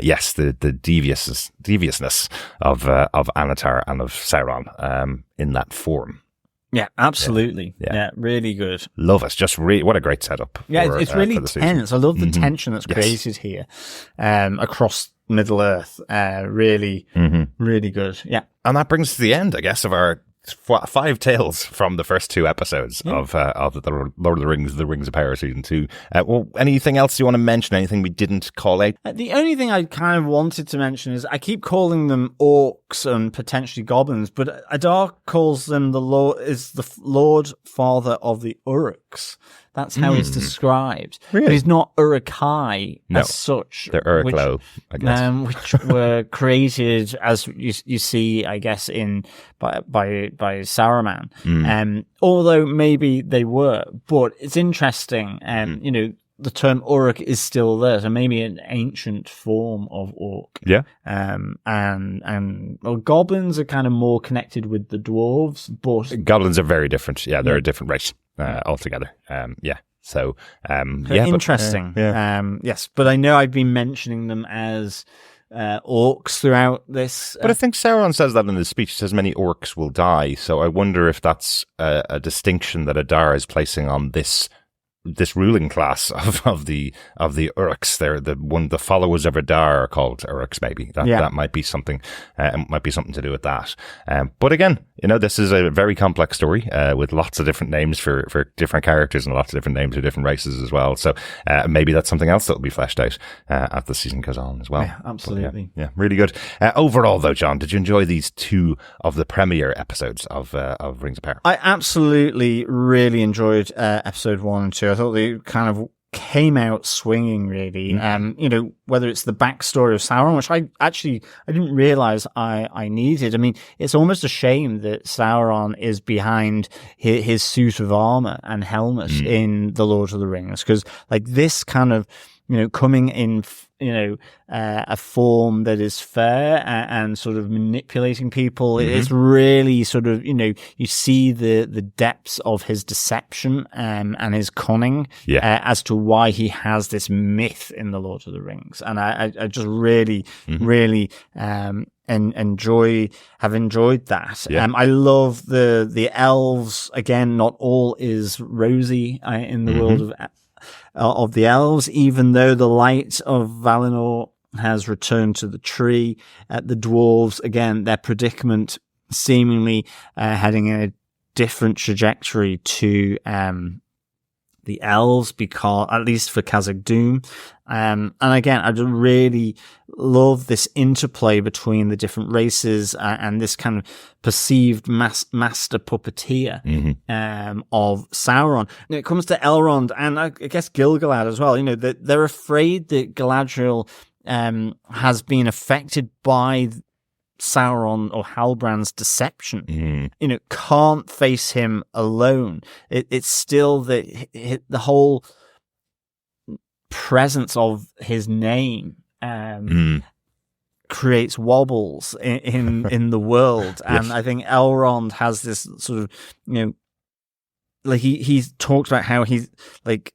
Speaker 1: yes, the deviousness of Anatar and of Sauron in that form.
Speaker 4: Yeah, absolutely. Yeah, really good.
Speaker 1: Love it. Just what a great setup.
Speaker 4: Yeah, it's really tense. I love the tension that's created here across Middle Earth. Really, really good. Yeah.
Speaker 1: And that brings us to the end, I guess, of our 5 tales from the first 2 episodes of the Lord of the Rings, The Rings of Power Season 2. Well, anything else you want to mention? Anything we didn't call out?
Speaker 4: The only thing I kind of wanted to mention is I keep calling them orcs and potentially goblins, but Adar calls them the Lord Father of the Uruks. That's how it's described.
Speaker 1: Really?
Speaker 4: But he's not Urukai as such.
Speaker 1: They're Uruklo, I guess.
Speaker 4: Which were created, as you see, I guess, by Saruman. Although maybe they were. But it's interesting, the term Uruk is still there, so maybe an ancient form of orc.
Speaker 1: Yeah.
Speaker 4: Goblins are kind of more connected with the dwarves, but
Speaker 1: goblins are very different. Yeah, they're a different race altogether. So
Speaker 4: interesting. Yes, but I know I've been mentioning them as orcs throughout this.
Speaker 1: But I think Sauron says that in his speech. He says many orcs will die. So I wonder if that's a distinction that Adar is placing on this ruling class of the Uruks. They're the followers of Adar are called Uruks. Maybe that might be something. Might be something to do with that. But again, this is a very complex story with lots of different names for different characters and lots of different names for different races as well. So maybe that's something else that will be fleshed out as the season goes on as well.
Speaker 4: Yeah, absolutely.
Speaker 1: Yeah, really good. Overall, though, John, did you enjoy these 2 of the premiere episodes of Rings of Power?
Speaker 4: I absolutely really enjoyed episode 1 and 2. I thought they kind of came out swinging, really. Whether it's the backstory of Sauron, which I didn't realize I needed. I mean, it's almost a shame that Sauron is behind his suit of armor and helmet in The Lord of the Rings, because like this kind of, coming in, a form that is fair and sort of manipulating people. It's really sort of, you see the depths of his deception and his cunning as to why he has this myth in The Lord of the Rings. And I just really, really have enjoyed that. I love the elves. Again, not all is rosy in the world of the elves, even though the light of Valinor has returned to the tree. The dwarves, again, their predicament seemingly heading in a different trajectory to the elves, because at least for Khazad-dûm. And again, I just really love this interplay between the different races and this kind of perceived master puppeteer of Sauron. When it comes to Elrond and I guess Gil-galad as well, they're afraid that Galadriel has been affected by Sauron or Halbrand's deception. Can't face him alone. It's still the whole presence of his name creates wobbles in the world. And I think Elrond has this sort of, like he talks about how he's like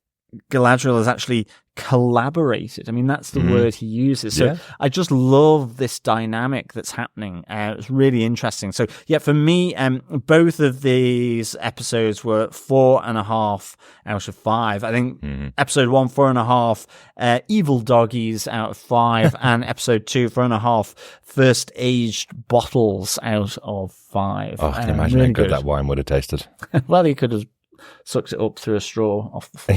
Speaker 4: Galadriel has actually collaborated. I mean, that's the word he uses. So I just love this dynamic that's happening. It's really interesting. So yeah, for me, both of these episodes were 4.5 out of 5. I think episode 1, 4.5 evil doggies out of 5, and episode 2, 4.5 first aged bottles out of 5.
Speaker 1: Oh, can you imagine
Speaker 4: really
Speaker 1: how good that wine would have tasted?
Speaker 4: Well, he could have sucks it up through a straw off the floor.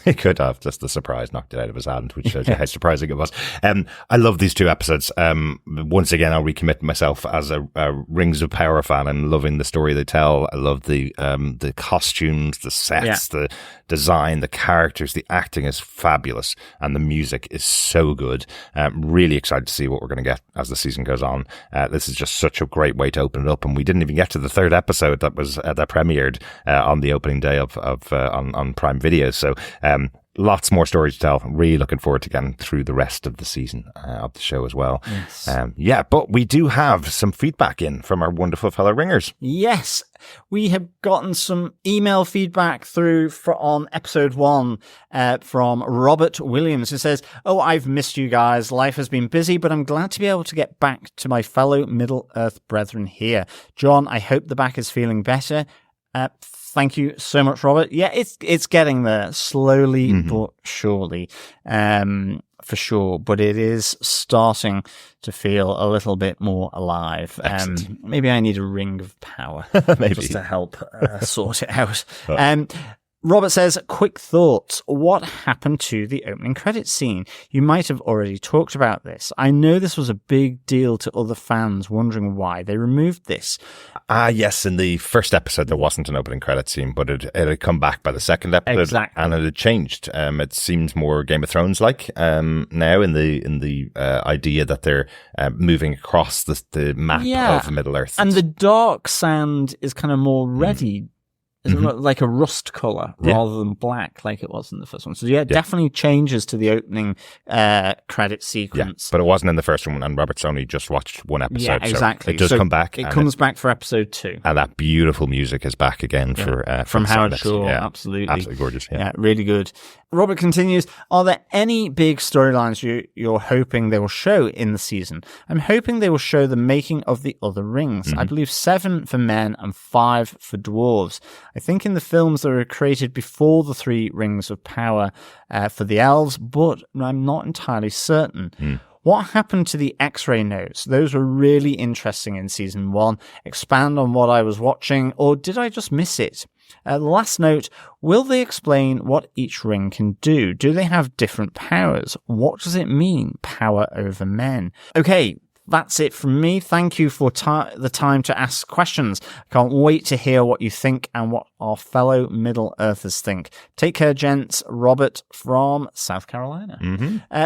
Speaker 1: He could have. Just the surprise knocked it out of his hand, which shows you how surprising it was. I love these 2 episodes. Once again, I'll recommit myself as a Rings of Power fan and loving the story they tell. I love the costumes, the sets, the design, the characters. The acting is fabulous, and the music is so good. Really excited to see what we're going to get as the season goes on. This is just such a great way to open it up, and we didn't even get to the 3rd episode that was that premiered on the opening day on Prime Video. So lots more stories to tell. Really looking forward to getting through the rest of the season of the show as well. Yes. But we do have some feedback in from our wonderful fellow ringers.
Speaker 4: Yes, we have gotten some email feedback through on episode 1 from Robert Williams, who says, "Oh, I've missed you guys. Life has been busy, but I'm glad to be able to get back to my fellow Middle Earth brethren here. John, I hope the back is feeling better. Thank you so much, Robert. Yeah, it's getting there slowly but surely, for sure. But it is starting to feel a little bit more alive. Maybe I need a ring of power just to help sort it out. Robert says, quick thoughts. What happened to the opening credits scene? You might have already talked about this. I know this was a big deal to other fans wondering why they removed this.
Speaker 1: Yes. In the first episode, there wasn't an opening credit scene, but it had come back by the second episode.
Speaker 4: Exactly.
Speaker 1: And it had changed. It seems more Game of Thrones-like now in the idea that they're moving across the map of Middle-earth.
Speaker 4: And the dark sand is kind of more ready. It's like a rust colour rather than black like it was in the first one. So definitely changes to the opening credit sequence.
Speaker 1: Yeah, but it wasn't in the first one, and Robert's only just watched one episode.
Speaker 4: Yeah, exactly.
Speaker 1: So it does come back.
Speaker 4: It comes back for episode 2.
Speaker 1: And that beautiful music is back again
Speaker 4: from Howard Shore.
Speaker 1: Yeah,
Speaker 4: absolutely.
Speaker 1: Absolutely gorgeous. Yeah,
Speaker 4: really good. Robert continues, are there any big storylines you're hoping they will show in the season? I'm hoping they will show the making of the other rings. I believe 7 for men and 5 for dwarves. I think in the films that were created before the 3 rings of power for the elves, but I'm not entirely certain. What happened to the X-ray notes? Those were really interesting in season 1. Expand on what I was watching, or did I just miss it? Last note, will they explain what each ring can do? Do they have different powers? What does it mean, power over men? Okay, that's it from me. Thank you for the time to ask questions. I can't wait to hear what you think and what our fellow Middle-earthers think. Take care, gents. Robert from South Carolina.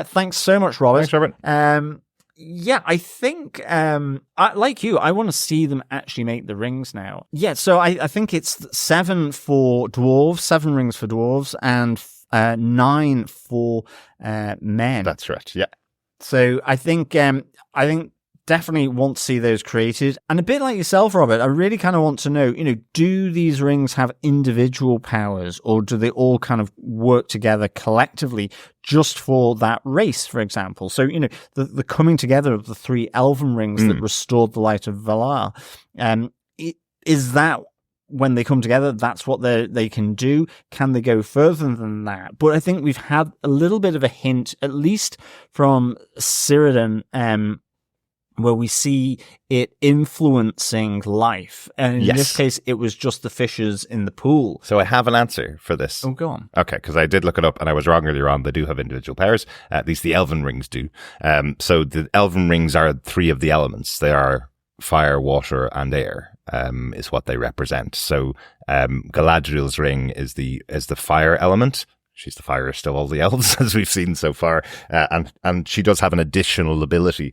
Speaker 4: Thanks so much, Robert.
Speaker 1: Thanks, Robert.
Speaker 4: Yeah, I think, like you, I want to see them actually make the rings now. Yeah, so I think it's 7 for dwarves, 7 rings for dwarves, and 9 for men.
Speaker 1: That's right, yeah.
Speaker 4: So I think definitely want to see those created. And a bit like yourself, Robert, I really kind of want to know, do these rings have individual powers, or do they all kind of work together collectively just for that race, for example? So, the coming together of the 3 elven rings that restored the light of Valar, is that when they come together, that's what they can do? Can they go further than that? But I think we've had a little bit of a hint, at least from Círdan, where we see it influencing life. And in this case, it was just the fishes in the pool.
Speaker 1: So I have an answer for this.
Speaker 4: Oh, go on.
Speaker 1: Okay, because I did look it up and I was wrong earlier on. They do have individual powers. At least the elven rings do. So the elven rings are 3 of the elements. They are fire, water, and air, is what they represent. So Galadriel's ring is the fire element. She's the firest of all the elves, as we've seen so far. And she does have an additional ability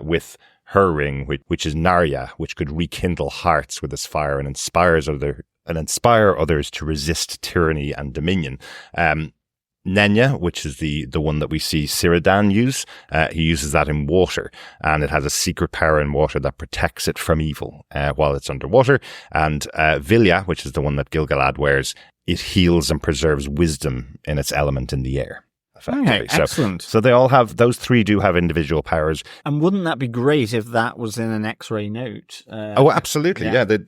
Speaker 1: with her ring, which is Narya, which could rekindle hearts with its fire and inspire others to resist tyranny and dominion. Nenya, which is the one that we see Círdan use, he uses that in water, and it has a secret power in water that protects it from evil while it's underwater. And Vilya, which is the one that Gil-galad wears, it heals and preserves wisdom in its element in the air.
Speaker 4: Okay, excellent.
Speaker 1: So they all have, those 3 do have individual powers.
Speaker 4: And wouldn't that be great if that was in an X-ray note?
Speaker 1: Oh, absolutely. Yeah. The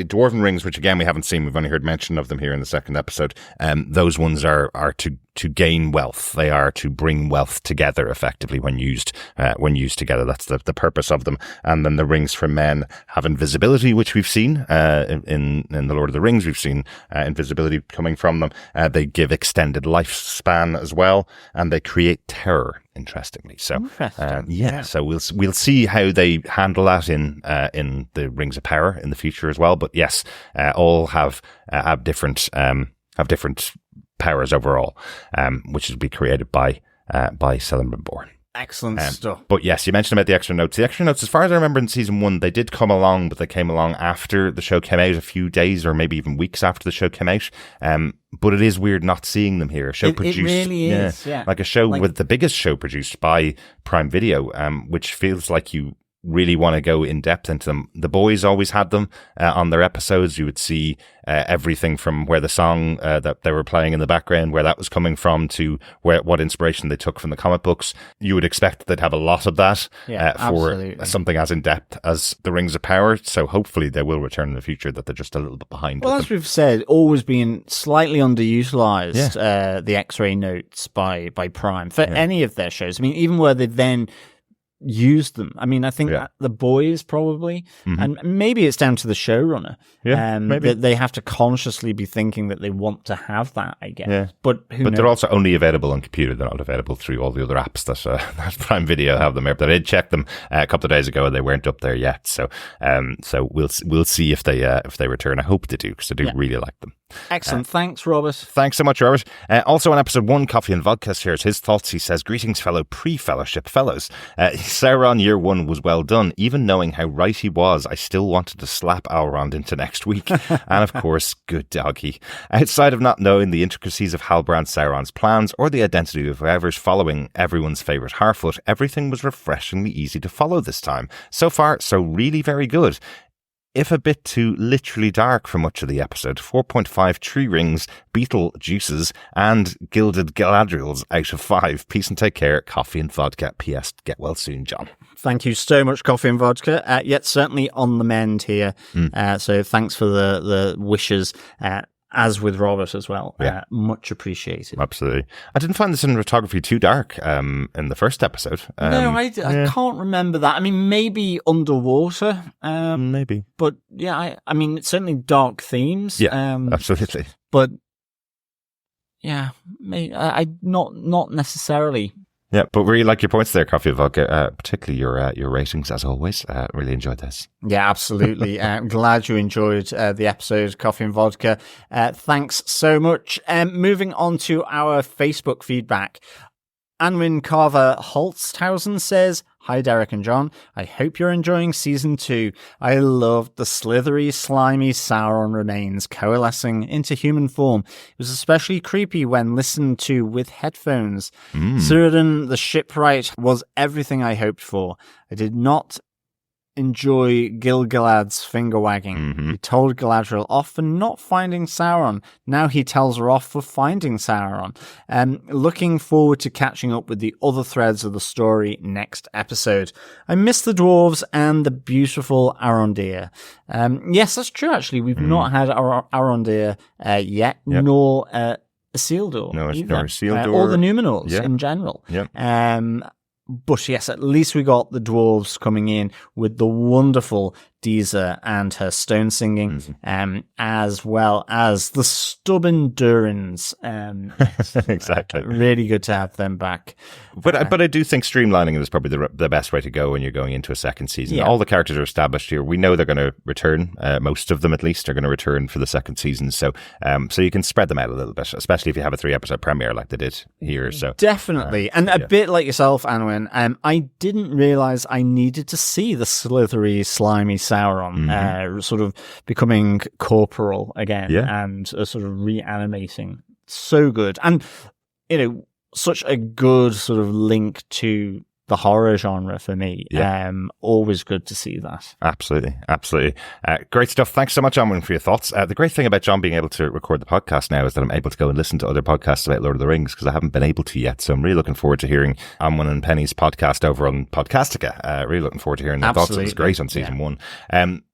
Speaker 1: dwarven rings, which again we haven't seen, we've only heard mention of them here in the second episode. Those ones are to gain wealth. They are to bring wealth together effectively when used together. That's the purpose of them. And then the rings for men have invisibility, which we've seen in the Lord of the Rings. We've seen invisibility coming from them. They give extended lifespan as well, and they create terror. Interestingly, so so we'll see how they handle that in the Rings of Power in the future as well. But yes, all have different powers overall, which will be created by Celebrimbor.
Speaker 4: Excellent stuff.
Speaker 1: But yes, you mentioned about the extra notes. The extra notes, as far as I remember in season 1, they did come along, but they came along after the show came out, a few days or maybe even weeks after the show came out. But it is weird not seeing them here.
Speaker 4: It really is, yeah.
Speaker 1: Like a show with the biggest show produced by Prime Video, which feels like you really want to go in depth into them. The boys always had them on their episodes. You would see everything from where the song that they were playing in the background, where that was coming from, to what inspiration they took from the comic books. You would expect they'd have a lot of that for something as in depth as the Rings of Power. So hopefully they will return in the future, that they're just a little bit behind.
Speaker 4: Well, as we've said, always been slightly underutilized, the X-ray notes by Prime for any of their shows. I mean, even where they then used them. I mean, I think the boys probably, and maybe it's down to the showrunner. Maybe they have to consciously be thinking that they want to have that, I guess.
Speaker 1: Yeah.
Speaker 4: But
Speaker 1: they're also only available on computer. They're not available through all the other apps that Prime Video have them. But I did check them a couple of days ago, and they weren't up there yet. So we'll see if they return. I hope they do, because I do really like them.
Speaker 4: Excellent. Thanks, Robert.
Speaker 1: Thanks so much, Robert. Also on episode 1, Coffee and Vodka shares his thoughts. He says, "Greetings, fellow pre-fellowship fellows. Sauron Year 1 was well done. Even knowing how right he was, I still wanted to slap Elrond into next week. And of course, good doggy. Outside of not knowing the intricacies of Halbrand Sauron's plans or the identity of whoever's following everyone's favourite Harfoot, everything was refreshingly easy to follow this time. So far, so really very good. If a bit too literally dark for much of the episode, 4.5 tree rings, beetle juices, and gilded Galadriels out of 5. Peace and take care. Coffee and Vodka. P.S. Get well soon, John."
Speaker 4: Thank you so much, Coffee and Vodka. Yet certainly on the mend here. So thanks for the wishes. As with Robert as well. Much appreciated.
Speaker 1: Absolutely. I didn't find the cinematography too dark in the first episode.
Speaker 4: No, I can't remember that. I mean, maybe underwater.
Speaker 1: Maybe.
Speaker 4: But yeah, I mean, it's certainly dark themes.
Speaker 1: Yeah, absolutely.
Speaker 4: But yeah, I not necessarily.
Speaker 1: Yeah, but really like your points there, Coffee and Vodka, particularly your ratings, as always. Really enjoyed this.
Speaker 4: Yeah, absolutely. I'm glad you enjoyed the episode, Coffee and Vodka. Thanks so much. Moving on to our Facebook feedback. Anwin Carver Holsthausen says, "Hi, Derek and John. I hope you're enjoying Season 2. I loved the slithery, slimy Sauron remains coalescing into human form. It was especially creepy when listened to with headphones. Círdan the shipwright was everything I hoped for. I did not enjoy Gil-galad's finger wagging. He told Galadriel off for not finding Sauron. Now he tells her off for finding Sauron. Looking forward to catching up with the other threads of the story next episode. I miss the dwarves and the beautiful Arondir." Yes, that's true, actually. We've not had Arondir yet, nor Isildur.
Speaker 1: Nor Isildur.
Speaker 4: Or the Numenors in general. But yes, at least we got the dwarves coming in with the wonderful Disa and her stone singing, as well as the stubborn Durins.
Speaker 1: Exactly.
Speaker 4: Really good to have them back.
Speaker 1: But I do think streamlining is probably the best way to go when you're going into a second season. Yeah. All the characters are established here. We know they're going to return. Most of them, at least, are going to return for the second season. So you can spread them out a little bit, especially if you have a 3-episode premiere like they did here. So
Speaker 4: definitely. And a bit like yourself, Anwin, I didn't realize I needed to see the slithery, slimy Sauron sort of becoming corporal again and sort of reanimating. So good. And, such a good sort of link to the horror genre for me. Always good to see that.
Speaker 1: Absolutely. Great stuff. Thanks so much, Anwin, for your thoughts. The great thing about John being able to record the podcast now is that I'm able to go and listen to other podcasts about Lord of the Rings, because I haven't been able to yet. So I'm really looking forward to hearing Anwin and Penny's podcast over on Podcastica. Really looking forward to hearing their thoughts. It was great on season 1.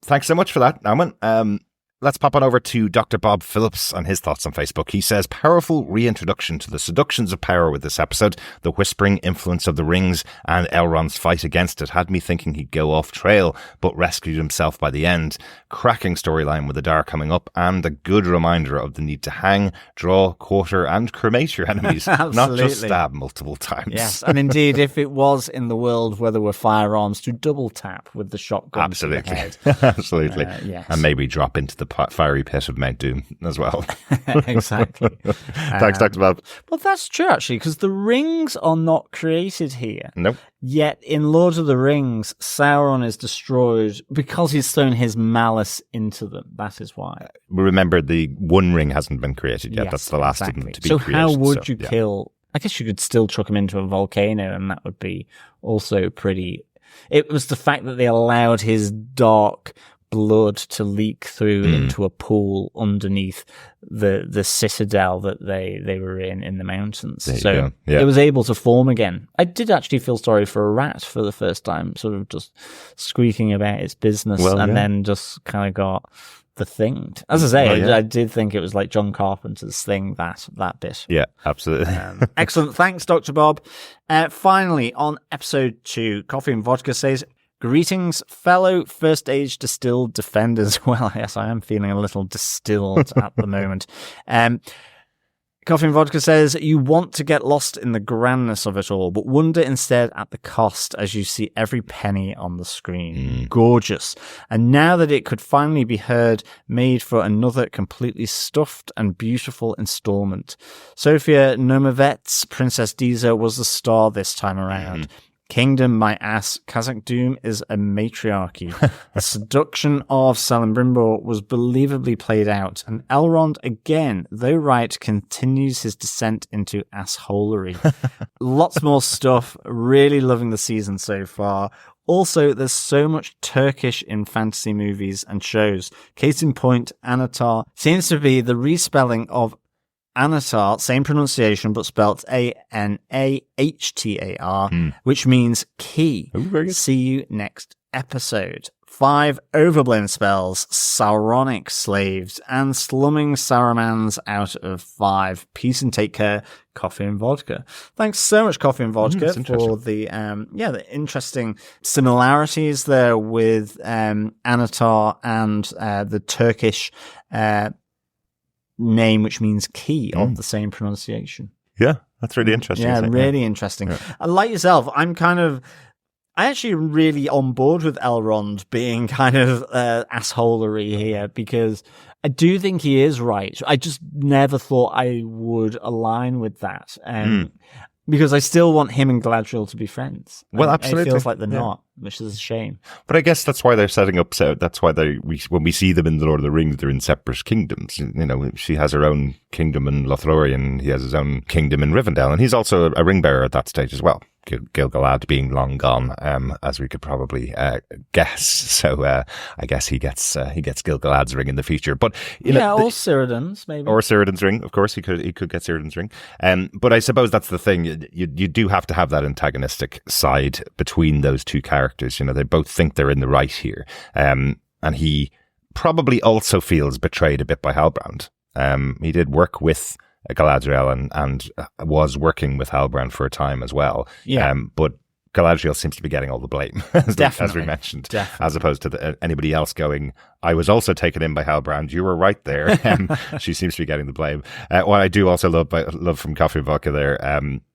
Speaker 1: Thanks so much for that, Anwin. Let's pop on over to Dr. Bob Phillips and his thoughts on Facebook. He says, "Powerful reintroduction to the seductions of power with this episode. The whispering influence of the rings and Elrond's fight against it had me thinking he'd go off trail, but rescued himself by the end. Cracking storyline with Adar coming up, and a good reminder of the need to hang, draw, quarter, and cremate your enemies, not just stab multiple times."
Speaker 4: Yes, and indeed, if it was in the world where there were firearms, to double tap with the shotgun to the head.
Speaker 1: Absolutely.
Speaker 4: Yes.
Speaker 1: And maybe drop into the fiery pit of Mount Doom as well.
Speaker 4: Exactly.
Speaker 1: Thanks, Dr. Bob.
Speaker 4: Well, that's true, actually, because the rings are not created here.
Speaker 1: Nope.
Speaker 4: Yet in Lord of the Rings, Sauron is destroyed because he's thrown his malice into them. That is why.
Speaker 1: Remember, the One Ring hasn't been created yet. Yes, that's the last of them to be created.
Speaker 4: So how would you kill... I guess you could still chuck him into a volcano, and that would be also pretty It was the fact that they allowed his dark blood to leak through into a pool underneath the citadel that they were in the mountains. So it was able to form again. I did actually feel sorry for a rat for the first time, sort of just squeaking about its business, then just kind of got the thing. As I say, I did think it was like John Carpenter's Thing, that bit.
Speaker 1: Yeah, absolutely.
Speaker 4: Excellent. Thanks, Dr. Bob. Finally, on episode 2, Coffee and Vodka says, greetings, fellow First Age Distilled defenders. Well, yes, I am feeling a little distilled at the moment. Coffee and Vodka says, you want to get lost in the grandness of it all, but wonder instead at the cost as you see every penny on the screen. Gorgeous. And now that it could finally be heard, made for another completely stuffed and beautiful installment. Sofia Nomavet's Princess Diza was the star this time around. Kingdom, my ass, Kazakh Doom is a matriarchy. The seduction of Celebrimbor was believably played out, and Elrond, again, though right, continues his descent into assholery. Lots more stuff. Really loving the season so far. Also, there's so much Turkish in fantasy movies and shows. Case in point, Anatar seems to be the respelling of Anatar, same pronunciation, but spelt Anahtar, which means key.
Speaker 1: Ooh,
Speaker 4: see you next episode. 5 overblown spells, Sauronic slaves, and slumming Sauromans out of 5. Peace and take care, Coffee and Vodka. Thanks so much, Coffee and Vodka, for the the interesting similarities there with Anatar and the Turkish name, which means key, of the same pronunciation.
Speaker 1: Yeah, that's really interesting.
Speaker 4: Yeah, really interesting. Yeah. Like yourself, I'm actually really on board with Elrond being kind of assholery here, because I do think he is right. I just never thought I would align with that. Because I still want him and Galadriel to be friends.
Speaker 1: Well, absolutely.
Speaker 4: It feels like they're not, which is a shame.
Speaker 1: But I guess that's why they're setting up. So that's why when we see them in the Lord of the Rings, they're in separate kingdoms. You know, she has her own kingdom in Lothlorien, he has his own kingdom in Rivendell, and he's also a ring bearer at that stage as well. Gil-galad being long gone, as we could probably guess. So I guess he gets Gil-galad's ring in the future. But
Speaker 4: or Círdan's maybe,
Speaker 1: or Círdan's ring. Of course, he could get Círdan's ring. But I suppose that's the thing. You do have to have that antagonistic side between those two characters. You know, they both think they're in the right here, and he probably also feels betrayed a bit by Halbrand. He did work with Galadriel and was working with Halbrand for a time as well. Yeah. But Galadriel seems to be getting all the blame, as we mentioned, as opposed to anybody else going, I was also taken in by Halbrand. You were right there. She seems to be getting the blame. What I do also love from Coffee and Vodka there,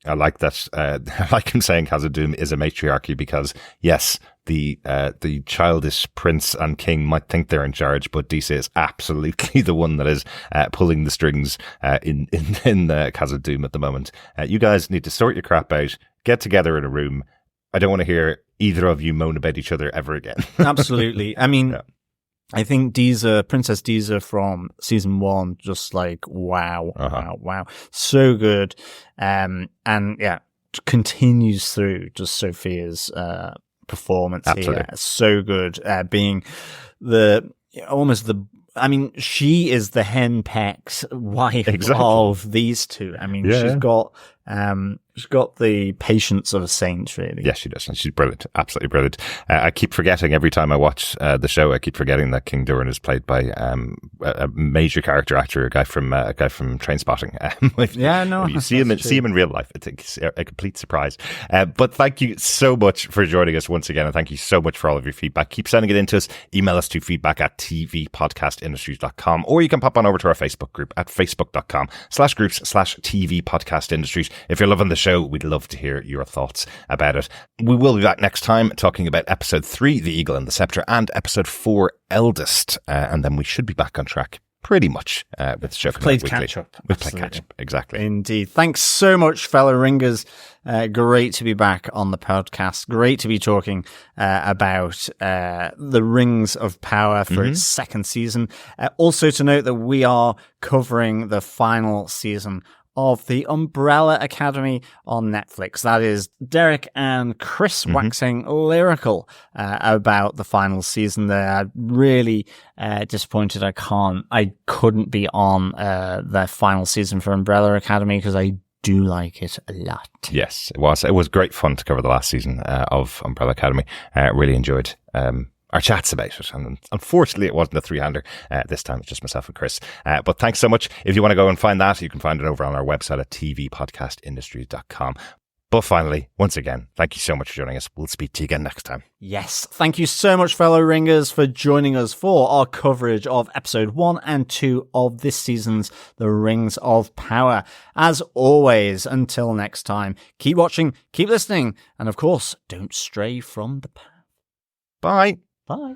Speaker 1: I like that. I like him saying Khazad Dûm is a matriarchy because, yes, the childish prince and king might think they're in charge, but Disa is absolutely the one that is pulling the strings in Khazad Dûm at the moment. You guys need to sort your crap out, get together in a room. I don't want to hear either of you moan about each other ever again.
Speaker 4: Absolutely. I mean, I think Princess Disa from season 1, just like, wow. So good. And yeah, continues through just Sophia's performance here. So good. Being she is the henpecked wife of these two. I mean, she's got the patience of a saint, really.
Speaker 1: Yes, she does. And she's brilliant. Absolutely brilliant. I keep forgetting every time I watch the show, I keep forgetting that King Durin is played by a major character actor, a guy from Trainspotting. You see him in real life. It's a complete surprise. But thank you so much for joining us once again. And thank you so much for all of your feedback. Keep sending it in to us. Email us to feedback@tvpodcastindustries.com, or you can pop on over to our Facebook group at facebook.com/groups/tvpodcastindustries. If you're loving the show, we'd love to hear your thoughts about it. We will be back next time talking about episode 3, The Eagle and the Scepter, and episode 4, Eldest. And then we should be back on track pretty much with the show.
Speaker 4: Played catch up.
Speaker 1: We've played catch up, exactly.
Speaker 4: Indeed. Thanks so much, fellow Ringers. Great to be back on the podcast. Great to be talking about the Rings of Power for its second season. Also to note that we are covering the final season of the Umbrella Academy on Netflix. That is Derek and Chris waxing lyrical about the final season there. I'm really disappointed I couldn't be on the final season for Umbrella Academy because I do like it a lot.
Speaker 1: Yes, it was. It was great fun to cover the last season of Umbrella Academy. Really enjoyed our chats about it. And unfortunately, it wasn't a three-hander. This time, it's just myself and Chris. But thanks so much. If you want to go and find that, you can find it over on our website at tvpodcastindustries.com. But finally, once again, thank you so much for joining us. We'll speak to you again next time.
Speaker 4: Yes, thank you so much, fellow Ringers, for joining us for our coverage of episode 1 and 2 of this season's The Rings of Power. As always, until next time, keep watching, keep listening, and of course, don't stray from the path.
Speaker 1: Bye.
Speaker 4: Bye.